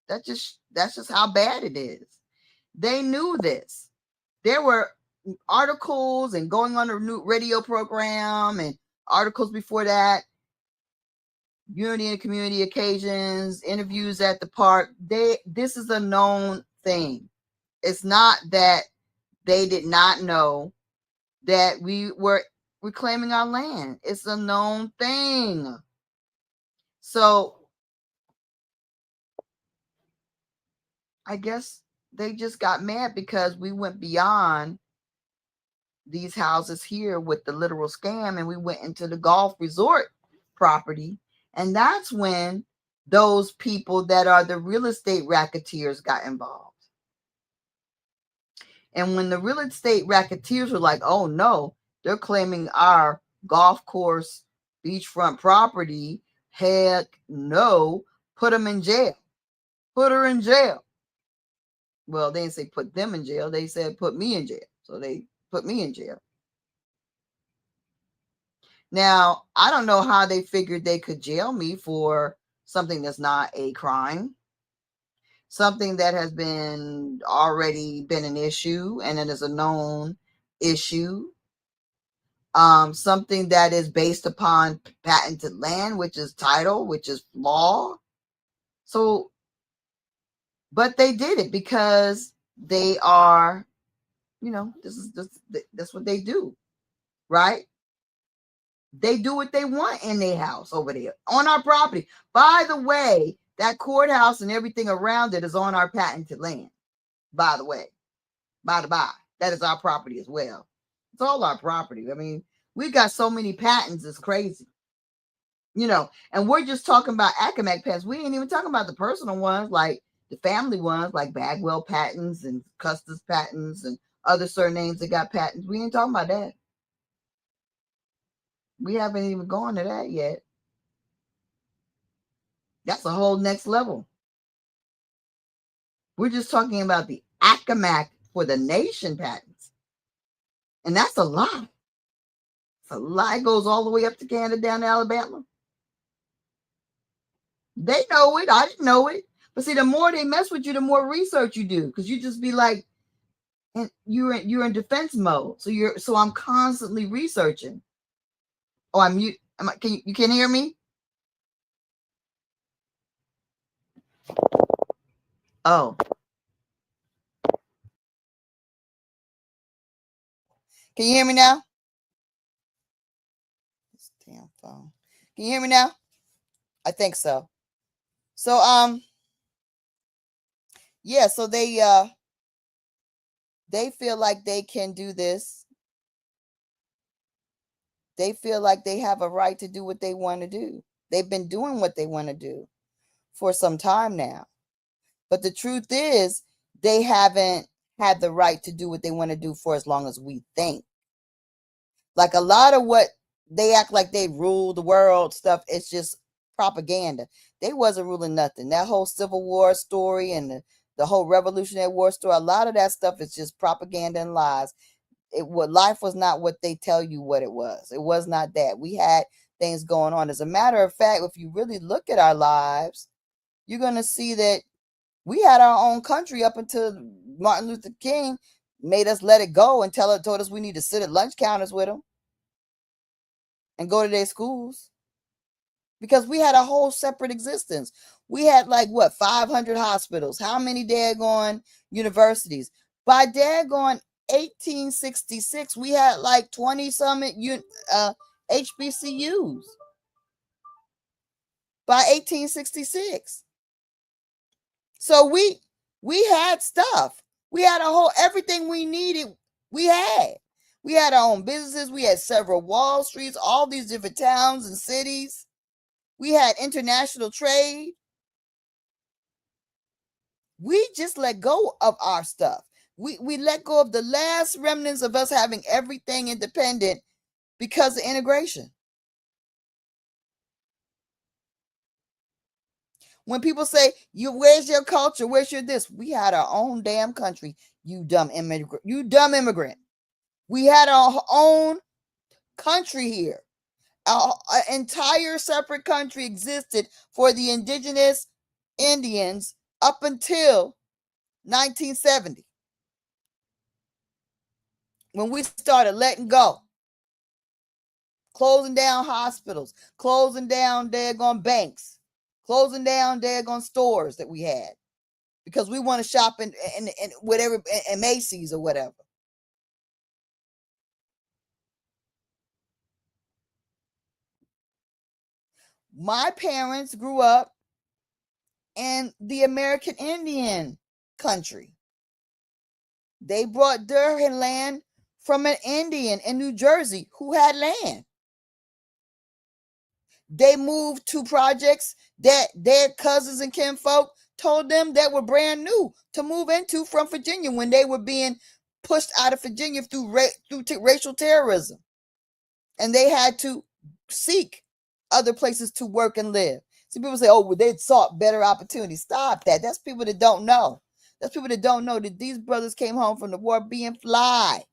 that's just how bad it is. They knew this. There were articles and going on a new radio program and articles before that, unity and community occasions, interviews at the park. This is a known thing. It's not that they did not know that we were reclaiming our land. It's a known thing. So I guess they just got mad because we went beyond these houses here with the literal scam, and we went into the golf resort property. And that's when those people that are the real estate racketeers got involved. And when the real estate racketeers were like, oh no, they're claiming our golf course beachfront property, heck no, put them in jail. Put her in jail. Well, they didn't say put them in jail. They said put me in jail. So they put me in jail. Now, I don't know how they figured they could jail me for something that's not a crime, something that has already been an issue and it is a known issue, something that is based upon patented land, which is title, which is law. So, but they did it because they are, that's what they do, right? They do what they want in their house over there on our property. By the way, that courthouse and everything around it is on our patented land. By the way, that is our property as well. It's all our property. I mean, we got so many patents, it's crazy. And we're just talking about Accawmacke patents. We ain't even talking about the personal ones, like the family ones, like Bagwell patents and Custis patents and other surnames that got patents. We ain't talking about that. We haven't even gone to that yet. That's a whole next level. We're just talking about the Accawmacke for the nation patents. And that's a lot. It's a lot. It goes all the way up to Canada, down to Alabama. They know it. I didn't know it. But see, the more they mess with you, the more research you do. Because you just be like, and you're in defense mode. So I'm constantly researching. Oh, I'm mute. You can hear me? Oh. Can you hear me now? This damn phone. Can you hear me now? I think so. So yeah, so they feel like they can do this. They feel like they have a right to do what they want to do. They've been doing what they want to do for some time now. But the truth is, they haven't had the right to do what they want to do for as long as we think. Like a lot of what they act like they rule the world stuff, it's just propaganda. They wasn't ruling nothing. That whole Civil War story and the whole Revolutionary War story, a lot of that stuff is just propaganda and lies. Life was not what they tell you what it was. It was not that. We had things going on. As a matter of fact, if you really look at our lives, you're going to see that we had our own country up until Martin Luther King made us let it go and told us we need to sit at lunch counters with them and go to their schools, because we had a whole separate existence. We had 500 hospitals. How many daggone universities? By daggone 1866, we had 20 some HBCUs. By 1866. So we had stuff. We had everything we needed. We had our own businesses. We had several Wall Streets, all these different towns and cities. We had international trade. We just let go of our stuff. We let go of the last remnants of us having everything independent because of integration. When people say, where's your culture? Where's your this? We had our own damn country, you dumb immigrant. We had our own country here. An entire separate country existed for the indigenous Indians up until 1970, when we started letting go, closing down hospitals, closing down daggone banks, closing down daggone stores that we had because we want to shop in whatever, in Macy's or whatever. My parents grew up in the American Indian country. They brought their land from an Indian in New Jersey who had land. They moved to projects that their cousins and kinfolk told them that were brand new to move into from Virginia when they were being pushed out of Virginia through racial terrorism. And they had to seek other places to work and live. See, people say, oh, well, they sought better opportunities. Stop that. That's people that don't know. That's people that don't know that these brothers came home from the war being fly,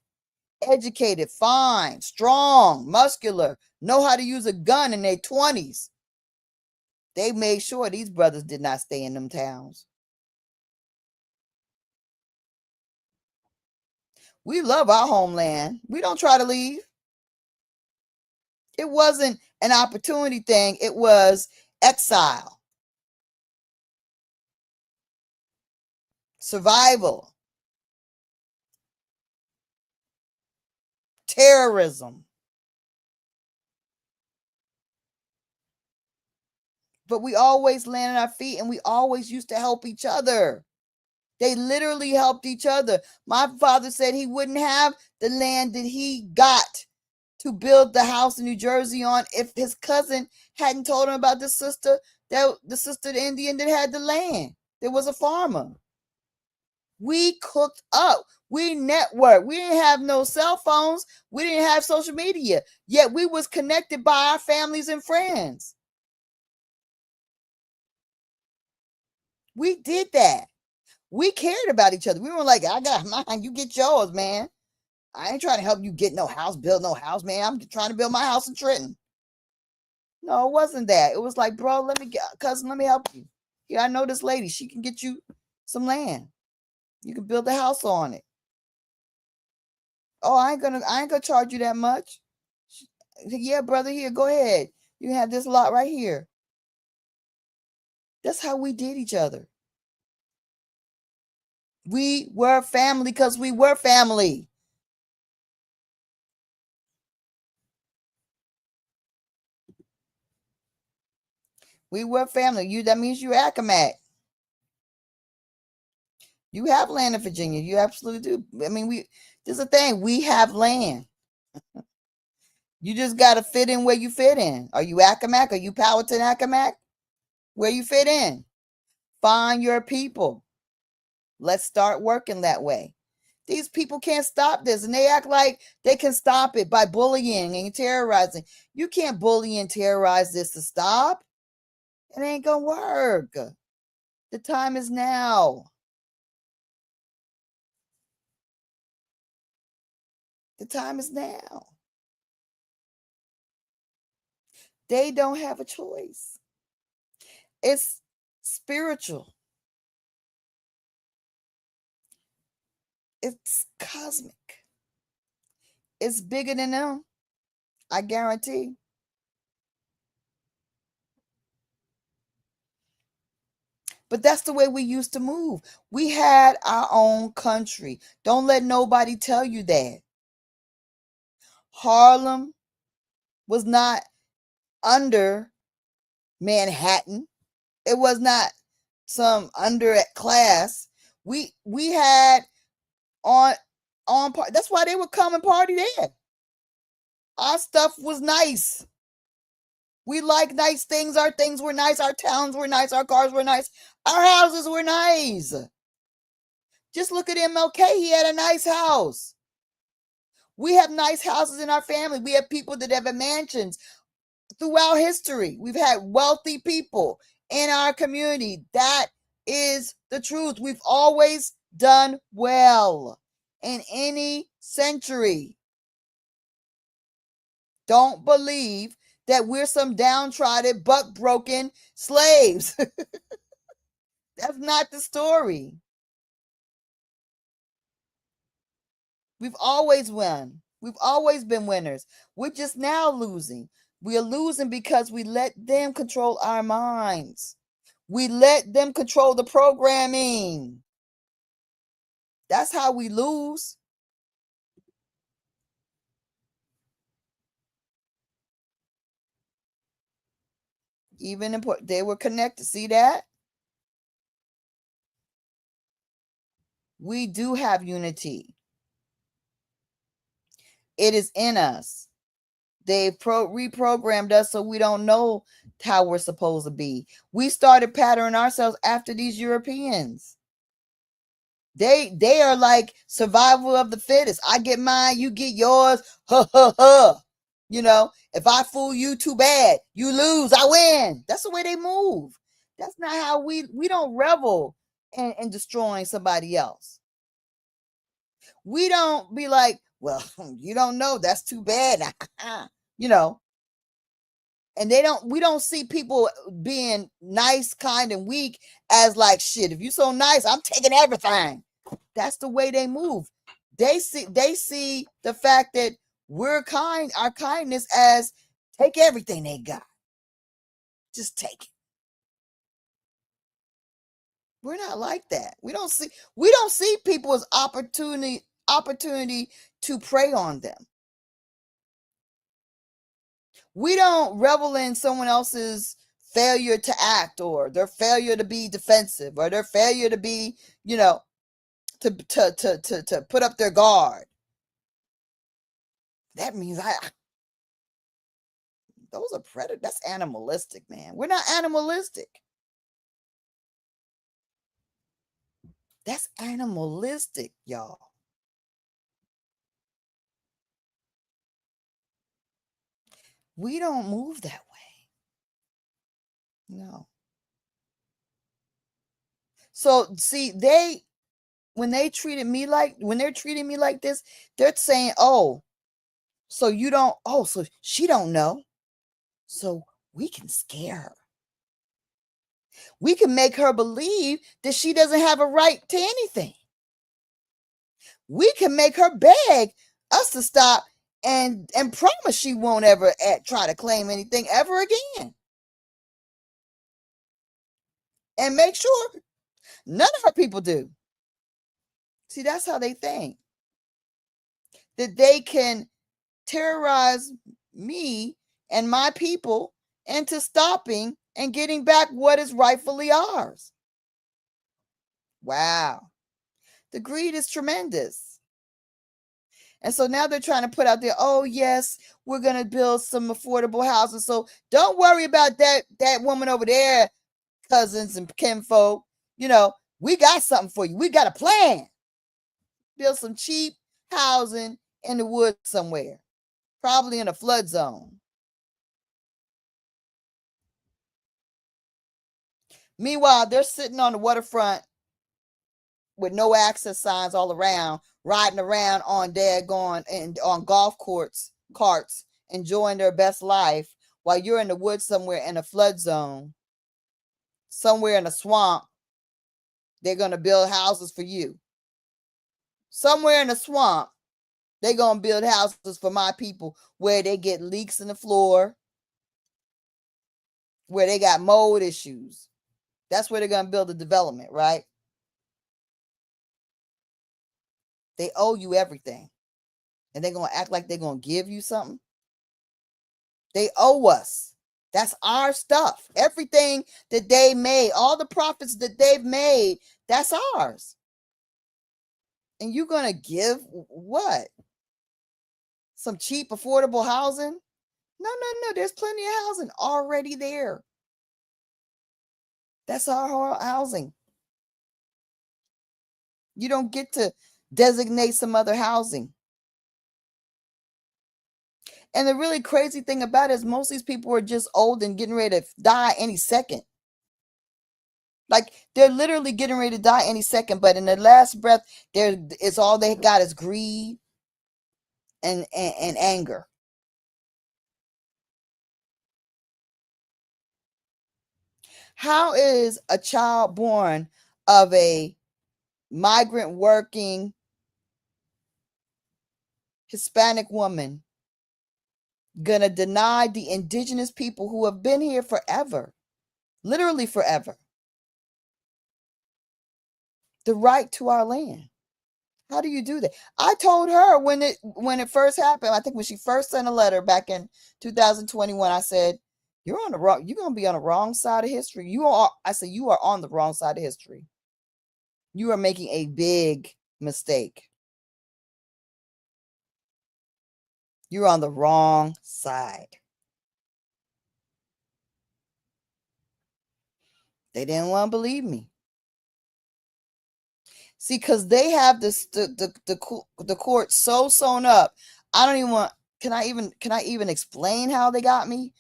educated, fine, strong, muscular, know how to use a gun in their 20s. They made sure these brothers did not stay in them towns. We love our homeland. We don't try to leave. It wasn't an opportunity thing. It was exile, survival, terrorism. But we always landed on our feet, and we always used to help each other. They literally helped each other. My father said he wouldn't have the land that he got to build the house in New Jersey on if his cousin hadn't told him about the sister, the Indian that had the land. There was a farmer. We cooked up. We networked. We didn't have no cell phones. We didn't have social media. Yet we was connected by our families and friends. We did that. We cared about each other. We were like, I got mine, you get yours, man. I ain't trying to help you get no house, build no house, man. I'm trying to build my house in Trenton. No, it wasn't that. It was like, bro, cousin, let me help you. Here, I know this lady. She can get you some land. You can build a house on it. Oh, I ain't gonna charge you that much. Yeah, brother, here, go ahead. You have this lot right here. That's how we did each other. We were family because we were family. We were family. That means you're Accawmacke. You have land in Virginia. You absolutely do. I mean, there's a thing. We have land. You just got to fit in where you fit in. Are you Accawmacke? Are you Powhatan Accawmacke? Where you fit in. Find your people. Let's start working that way. These people can't stop this, and they act like they can stop it by bullying and terrorizing. You can't bully and terrorize this to stop. It ain't gonna work. The time is now. The time is now. They don't have a choice. It's spiritual. It's cosmic. It's bigger than them, I guarantee. But that's the way we used to move. We had our own country. Don't let nobody tell you that. Harlem was not under Manhattan. It was not some under class. We had on part. That's why they would come and party there. Our stuff was nice. We like nice things. Our things were nice. Our towns were nice. Our cars were nice. Our houses were nice. Just look at MLK. He had a nice house. We have nice houses in our family. We have people that have mansions throughout history. We've had wealthy people in our community. That is the truth. We've always done well in any century. Don't believe that we're some downtrodden, buck-broken slaves. That's not the story. We've always won. We've always been winners. We're just now losing. We are losing because we let them control our minds. We let them control the programming. That's how we lose. Even important, they were connected. See that? We do have unity. It is in us. They've reprogrammed us so we don't know how we're supposed to be. We started patterning ourselves after these Europeans. They are like survival of the fittest. I get mine, you get yours. Ha ha ha. If I fool you, too bad. You lose, I win. That's the way they move. That's not how we don't revel in destroying somebody else. We don't be like, well, you don't know, that's too bad. And we don't see people being nice, kind, and weak as like, shit, if you so nice, I'm taking everything. That's the way they move. They see the fact that we're kind, our kindness as take everything they got. Just take it. We're not like that. We don't see people as opportunity to prey on them. We don't revel in someone else's failure to act, or their failure to be defensive, or their failure to be, to put up their guard. That means those are predators. That's animalistic, man. We're not animalistic. That's animalistic, y'all. We don't move that way. No. So see, when they're treating me like this, they're saying, oh, so you don't, so she don't know. So we can scare her. We can make her believe that she doesn't have a right to anything. We can make her beg us to stop and promise she won't ever try to claim anything ever again. And make sure none of her people do. See, that's how they think. That they can terrorize me and my people into stopping and getting back what is rightfully ours. Wow. The greed is tremendous. And so now they're trying to put out there, oh, yes, we're going to build some affordable houses. So don't worry about that woman over there, cousins and kinfolk. We got something for you. We got a plan. Build some cheap housing in the woods somewhere, probably in a flood zone. Meanwhile, they're sitting on the waterfront with no access signs all around, riding around on daggone and on golf carts, enjoying their best life, while you're in the woods somewhere in a flood zone, somewhere in a swamp. They're going to build houses for you. Somewhere in a swamp, they're going to build houses for my people where they get leaks in the floor, where they got mold issues. That's where they're going to build the development, right? They owe you everything. And they're going to act like they're going to give you something. They owe us. That's our stuff. Everything that they made, all the profits that they've made, that's ours. And you're going to give what? Some cheap, affordable housing? No. There's plenty of housing already there. That's our housing. You don't get to designate some other housing. And the really crazy thing about it is most of these people are just old and getting ready to die any second. Like, they're literally getting ready to die any second, but in their last breath, it's all they got is greed and anger. How is a child born of a migrant working Hispanic woman gonna deny the indigenous people who have been here forever, literally forever, the right to our land? How do you do that? I told her when it first happened, I think when she first sent a letter back in 2021, I said, you're going to be on the wrong side of history. I said, you are on the wrong side of history. You are making a big mistake. You're on the wrong side. They didn't want to believe me. See, because they have the court so sewn up. I don't even want. Can I even explain how they got me?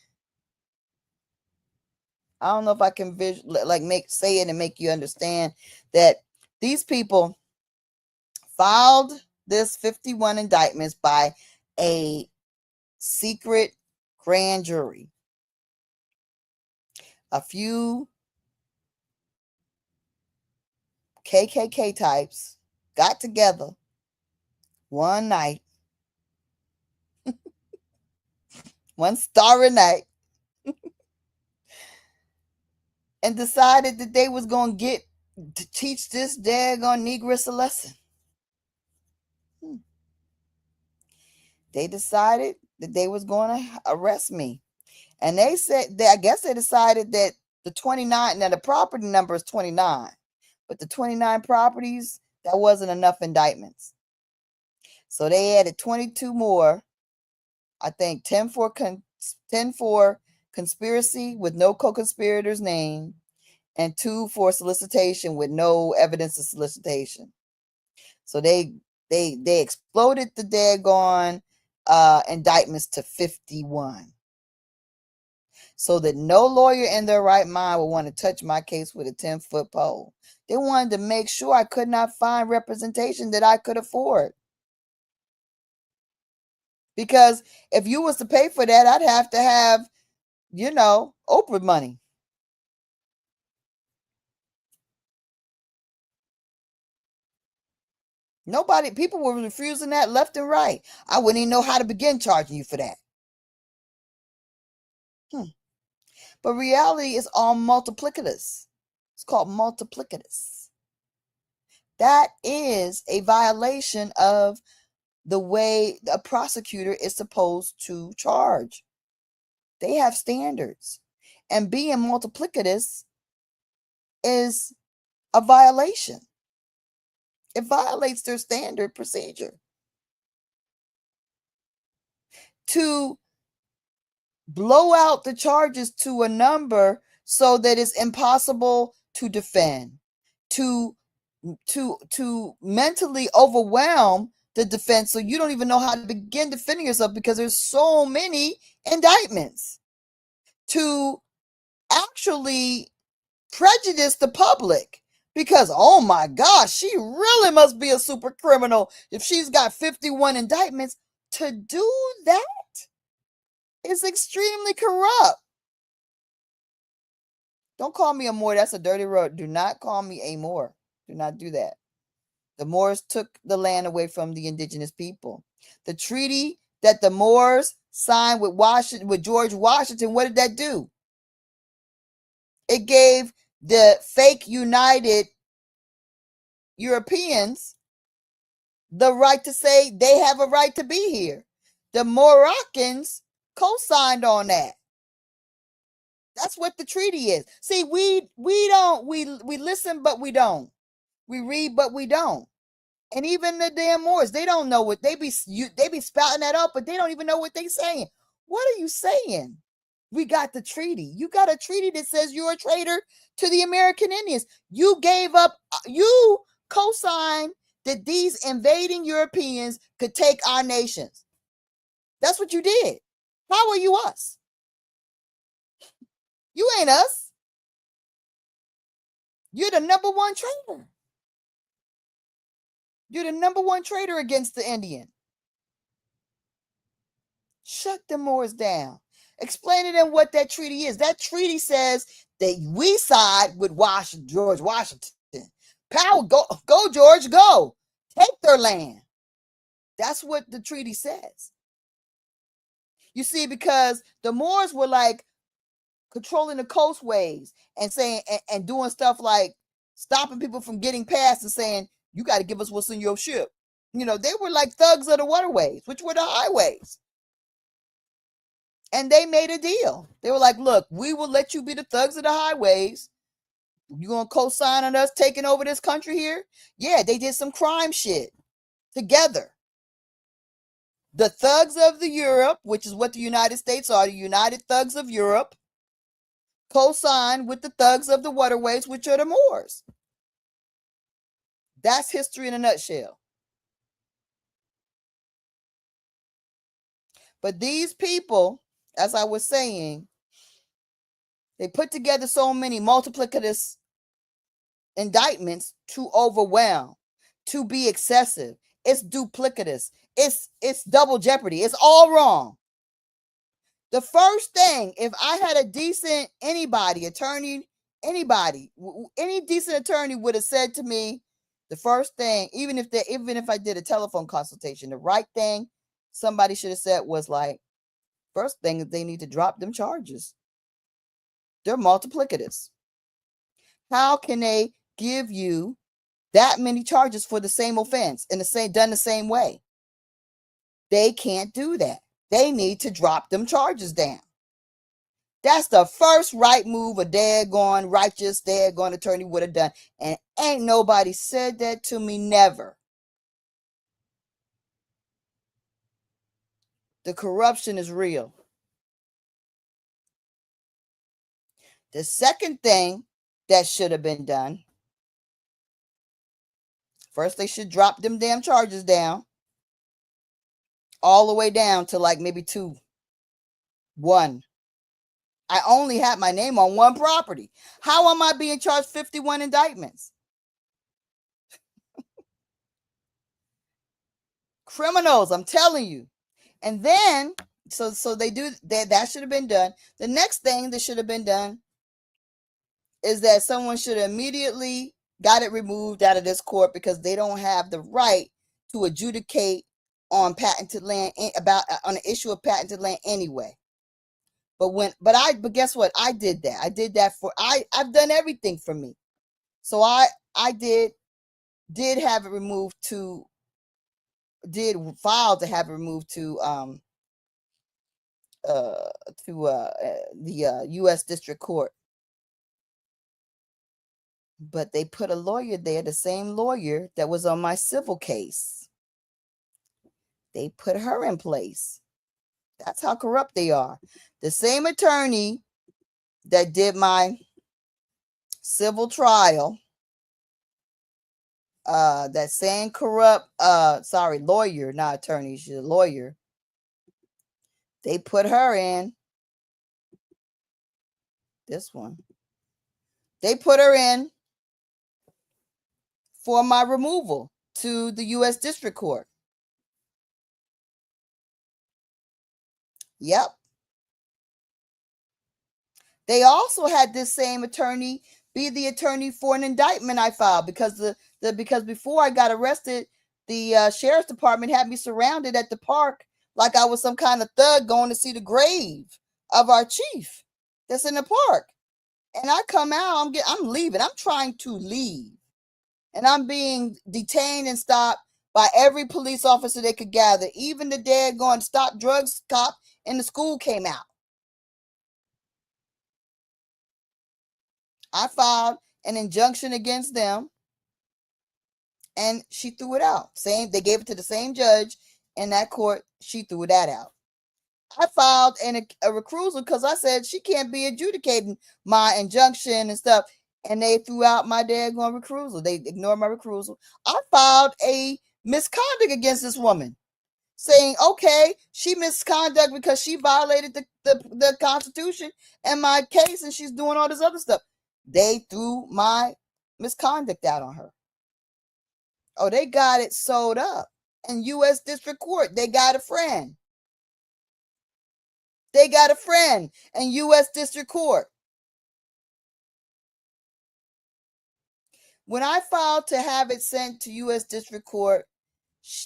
I don't know if I can say it and make you understand that these people filed this 51 indictments by a secret grand jury. A few KKK types got together one night, one starry night, and decided that they was going to teach this daggone negress a lesson. They decided that they was going to arrest me. And they said I guess they decided that the 29, now the property number is 29, but the 29 properties, that wasn't enough indictments. So they added 22 more. I think 10 for conspiracy with no co-conspirator's name, and 2 for solicitation with no evidence of solicitation. So they exploded the daggone indictments to 51. So that no lawyer in their right mind would want to touch my case with a 10-foot pole. They wanted to make sure I could not find representation that I could afford. Because if you was to pay for that, I'd have to have, Oprah money. People were refusing that left and right. I wouldn't even know how to begin charging you for that. But reality is all multiplicitous. It's called multiplicitous. That is a violation of the way a prosecutor is supposed to charge. They have standards. And being multiplicitous is a violation. It violates their standard procedure. To blow out the charges to a number so that it's impossible to defend, to mentally overwhelm the defense so you don't even know how to begin defending yourself because there's so many indictments, to actually prejudice the public because, oh my gosh, she really must be a super criminal if she's got 51 indictments. To do that is extremely corrupt. Don't call me a Moor. That's a dirty word. Do not call me a Moor. Do not do that. The Moors took the land away from the indigenous people. The treaty that the Moors signed with George Washington, what did that do? It gave the fake United Europeans the right to say they have a right to be here. The Moroccans co-signed on that. That's what the treaty is. See, we listen, but we don't. We read, but we don't. And even the damn Moors, they don't know what they be spouting that up, but they don't even know what they saying. What are you saying? We got the treaty. You got a treaty that says you're a traitor to the American Indians. You gave up, you co-signed that these invading Europeans could take our nations. That's what you did. How are you us? You ain't us. You're the number one traitor. You're the number one traitor against the Indian. Shut the Moors down. Explain to them what that treaty is. That treaty says that we side with George Washington. Power, go, George, go. Take their land. That's what the treaty says. You see, because the Moors were like controlling the coastways and saying and doing stuff like stopping people from getting past and saying, you got to give us what's in your ship. You know, they were like thugs of the waterways, which were the highways. And they made a deal. They were like, look, we will let you be the thugs of the highways. You gonna co-sign on us taking over this country here? Yeah, they did some crime shit together. The thugs of the Europe, which is what the United States are, the United Thugs of Europe, co-signed with the thugs of the waterways, which are the Moors. That's history in a nutshell. But these people, as I was saying, they put together so many multiplicitous indictments to overwhelm, to be excessive. It's duplicitous. It's double jeopardy. It's all wrong. The first thing, if I had a decent attorney, any decent attorney would have said to me, the first thing, even if I did a telephone consultation, the right thing somebody should have said was like, first thing is they need to drop them charges. They're multiplicitous. How can they give you that many charges for the same offense and done the same way? They can't do that. They need to drop them charges down. That's the first right move a daggone righteous, daggone attorney would have done. And ain't nobody said that to me, never. The corruption is real. The second thing that should have been done, first they should drop them damn charges down, all the way down to like maybe 2, 1. I only had my name on 1 property. How am I being charged 51 indictments? Criminals, I'm telling you. And then, so they do that should have been done. The next thing that should have been done is that someone should have immediately got it removed out of this court, because they don't have the right to adjudicate on patented land on the issue of patented land anyway. But guess what? I did that. I've done everything for me. So I did have it removed file to have it removed to the U.S. District Court. But they put a lawyer there, the same lawyer that was on my civil case. They put her in place. That's how corrupt they are. The same attorney that did my civil trial, that same corrupt, lawyer, not attorney, she's a lawyer. They put her in. This one. They put her in for my removal to the U.S. District Court. Yep. They also had this same attorney be the attorney for an indictment I filed, because because before I got arrested, the sheriff's department had me surrounded at the park like I was some kind of thug going to see the grave of our chief that's in the park. And I come out, I'm leaving. I'm trying to leave. And I'm being detained and stopped by every police officer they could gather. Even the daggone stop drugs cop in the school came out. I filed an injunction against them, and she threw it out. They gave it to the same judge in that court. She threw that out. I filed a recusal because I said she can't be adjudicating my injunction and stuff. And they threw out my daggone recusal. They ignored my recusal. I filed a misconduct against this woman, saying, okay, she misconduct because she violated the Constitution and my case, and she's doing all this other stuff. They threw my misconduct out on her. Oh, they got it sewed up. In U.S. District Court, they got a friend. They got a friend in U.S. District Court. When I filed to have it sent to U.S. District Court,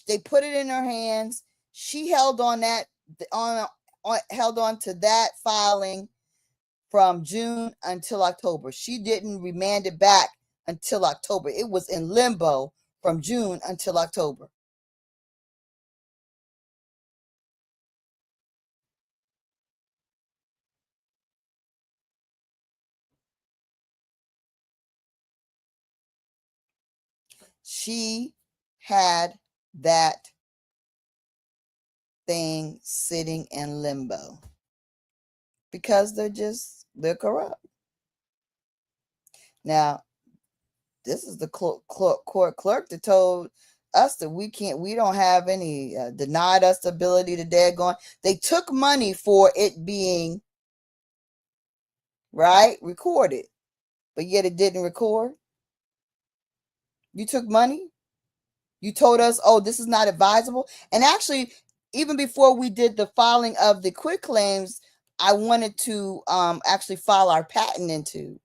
they put it in her hands. She held on to that filing from June until October. She didn't remand it back until October. It was in limbo from June until October. She had that thing sitting in limbo because they're corrupt. Now, this is the court clerk that told us that we don't have any, denied us the ability to daggone. They took money for it being recorded, but yet it didn't record. You took money. You told us, oh, this is not advisable. And actually, even before we did the filing of the quit claims, I wanted to actually file our patent into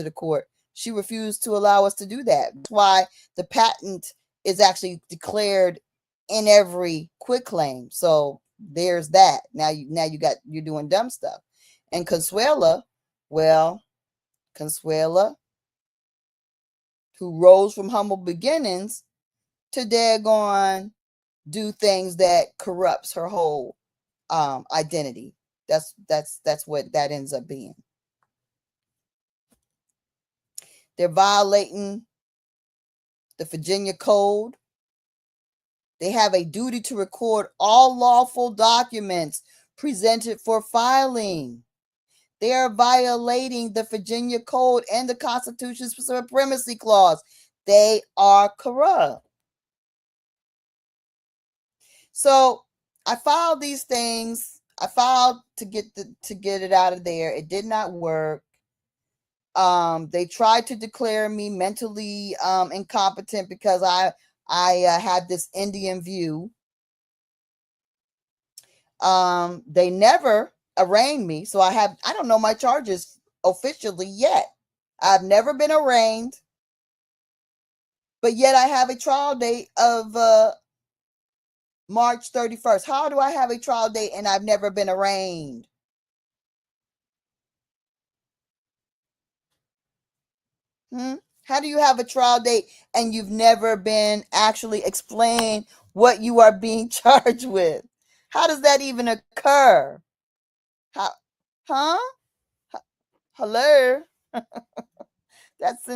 the court. She refused to allow us to do that. That's why the patent is actually declared in every quit claim. So there's that. Now you're doing dumb stuff. And Consuela, who rose from humble beginnings to daggone do things that corrupts her whole identity. That's what that ends up being. They're violating the Virginia Code. They have a duty to record all lawful documents presented for filing. They are violating the Virginia Code and the Constitution's supremacy clause. They are corrupt. So I filed these things. I filed to get it out of there. It did not work. They tried to declare me mentally incompetent because I had this Indian view. They never arraigned me, so I don't know my charges officially yet. I've never been arraigned, but yet I have a trial date of March 31st. How do I have a trial date and I've never been arraigned? How do you have a trial date and you've never been actually explained what you are being charged with? How does that even occur? Hello? That's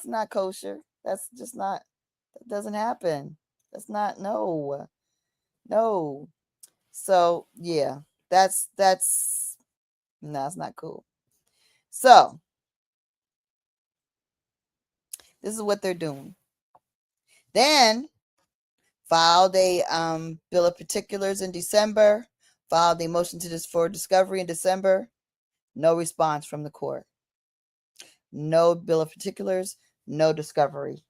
not kosher. That's just not, that doesn't happen. That's not, no. So yeah, that's no, it's not cool. So this is what they're doing. Then filed a bill of particulars in December, filed a motion for discovery in December. No response from the court. No bill of particulars, no discovery.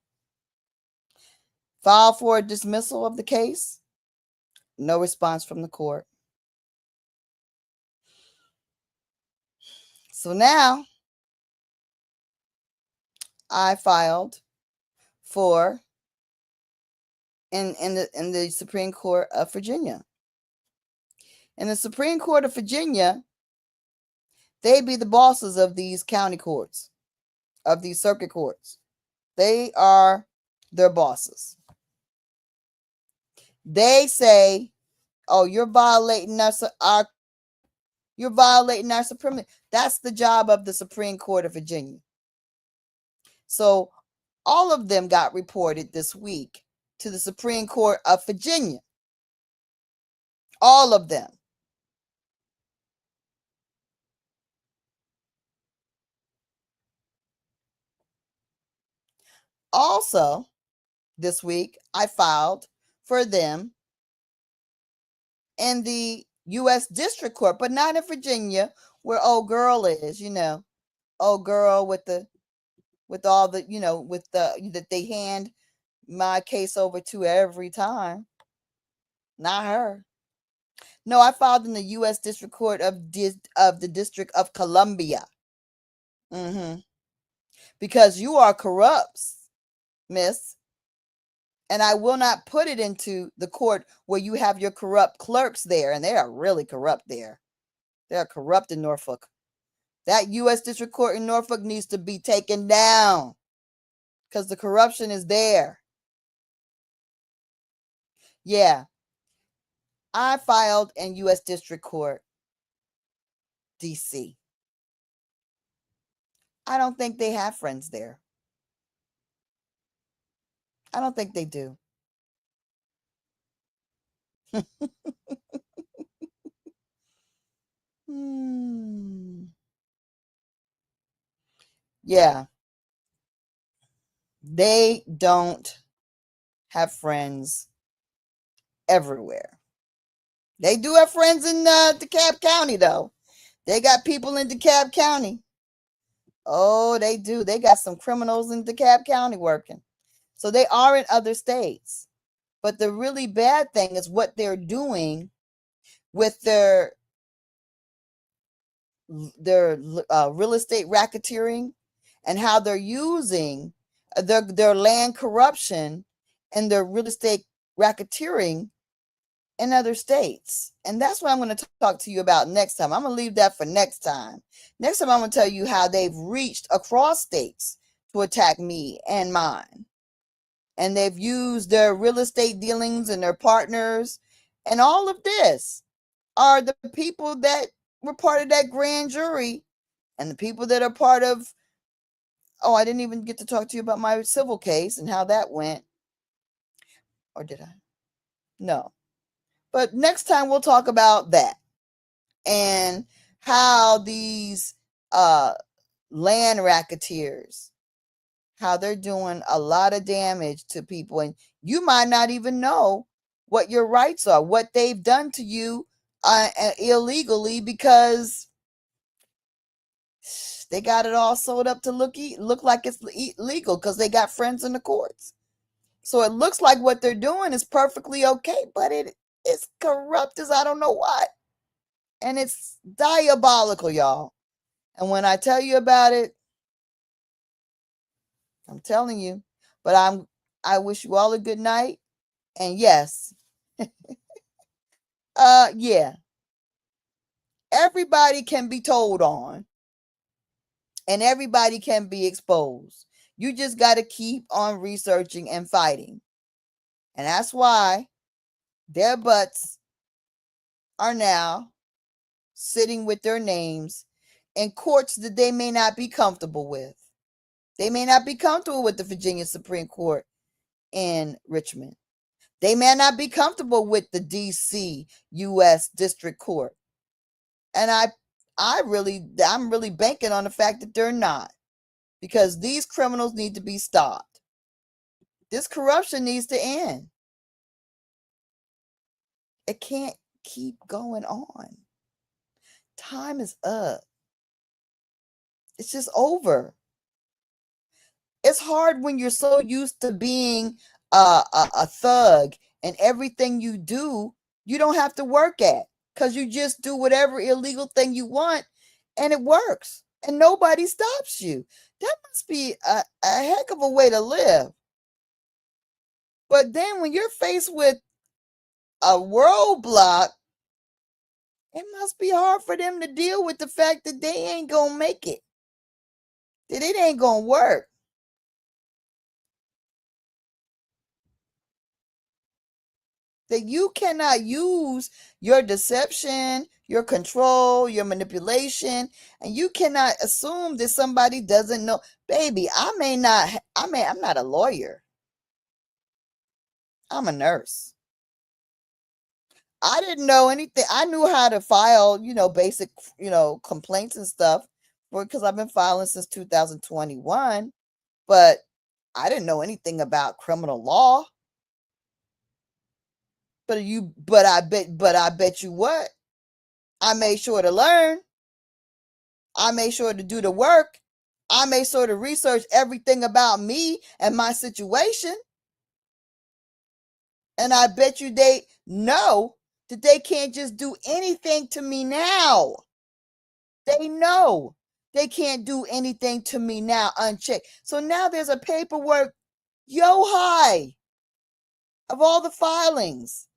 Filed for a dismissal of the case. No response from the court. So now I filed for in the Supreme Court of Virginia. In the Supreme Court of Virginia, they be the bosses of these county courts, of these circuit courts. They are their bosses. They say, "Oh, you're violating our supremacy." That's the job of the Supreme Court of Virginia. So all of them got reported this week to the Supreme Court of Virginia. All of them. Also, this week, I filed for them in the U.S. District Court, but not in Virginia, where old girl is, old girl with all the, that they hand my case over to every time. Not her. No, I filed in the U.S. District Court of the District of Columbia. Because you are corrupt, miss. And I will not put it into the court where you have your corrupt clerks there, and they are really corrupt there. They are corrupt in Norfolk. That U.S. District Court in Norfolk needs to be taken down because the corruption is there. Yeah. I filed in U.S. District Court, D.C. I don't think they have friends there. I don't think they do. Yeah. They don't have friends everywhere. They do have friends in DeKalb County, though. They got people in DeKalb County. Oh, they do. They got some criminals in DeKalb County working. So they are in other states. But the really bad thing is what they're doing with their real estate racketeering and how they're using their land corruption and their real estate racketeering in other states. And that's what I'm going to talk to you about next time. I'm going to leave that for next time. Next time, I'm going to tell you how they've reached across states to attack me and mine. And they've used their real estate dealings and their partners. And all of this are the people that were part of that grand jury and the people that are part of, I didn't even get to talk to you about my civil case and how that went. Or did I? No. But next time we'll talk about that and how these land racketeers, how they're doing a lot of damage to people. And you might not even know what your rights are, what they've done to you illegally, because they got it all sold up to look like it's legal because they got friends in the courts. So it looks like what they're doing is perfectly okay, but it is corrupt as I don't know what. And it's diabolical, y'all. And when I tell you about it, I'm telling you. But I wish you all a good night. And yes. Yeah. Everybody can be told on. And everybody can be exposed. You just got to keep on researching and fighting. And that's why their butts are now sitting with their names in courts that they may not be comfortable with. They may not be comfortable with the Virginia Supreme Court in Richmond. They may not be comfortable with the DC U.S. District Court. And I'm really banking on the fact that they're not, because these criminals need to be stopped. This corruption needs to end. It can't keep going on. Time is up. It's just over. It's hard when you're so used to being a thug and everything you do, you don't have to work at, because you just do whatever illegal thing you want and it works and nobody stops you. That must be a heck of a way to live. But then when you're faced with a roadblock, it must be hard for them to deal with the fact that they ain't gonna make it, that it ain't gonna work. That you cannot use your deception, your control, your manipulation, and you cannot assume that somebody doesn't know. Baby, I'm not a lawyer. I'm a nurse. I didn't know anything. I knew how to file, basic, complaints and stuff, because I've been filing since 2021, but I didn't know anything about criminal law. But I bet you what? I made sure to learn. I made sure to do the work. I made sure to research everything about me and my situation. And I bet you they know that they can't just do anything to me now. They know they can't do anything to me now unchecked. So now there's a paperwork high of all the filings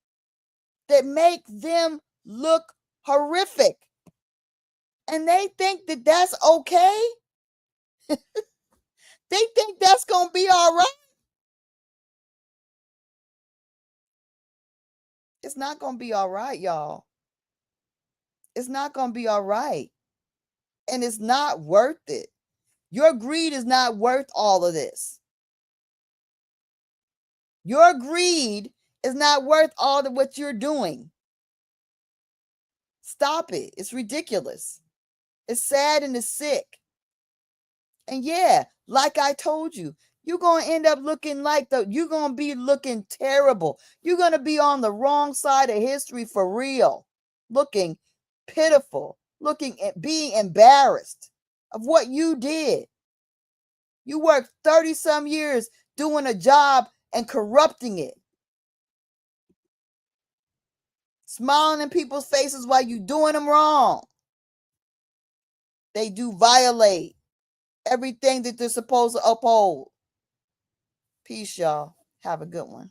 that make them look horrific. And they think that that's okay. They think that's going to be all right. It's not going to be all right, y'all. It's not going to be all right. And it's not worth it. Your greed is not worth all of this. Your greed is not worth all of what you're doing. Stop it. It's ridiculous. It's sad and it's sick. And yeah, like I told you, you're going to end up looking like you're going to be looking terrible. You're going to be on the wrong side of history for real. Looking pitiful, looking at being embarrassed of what you did. You worked 30 some years doing a job and corrupting it. Smiling in people's faces while you're doing them wrong. They do violate everything that they're supposed to uphold. Peace, y'all. Have a good one.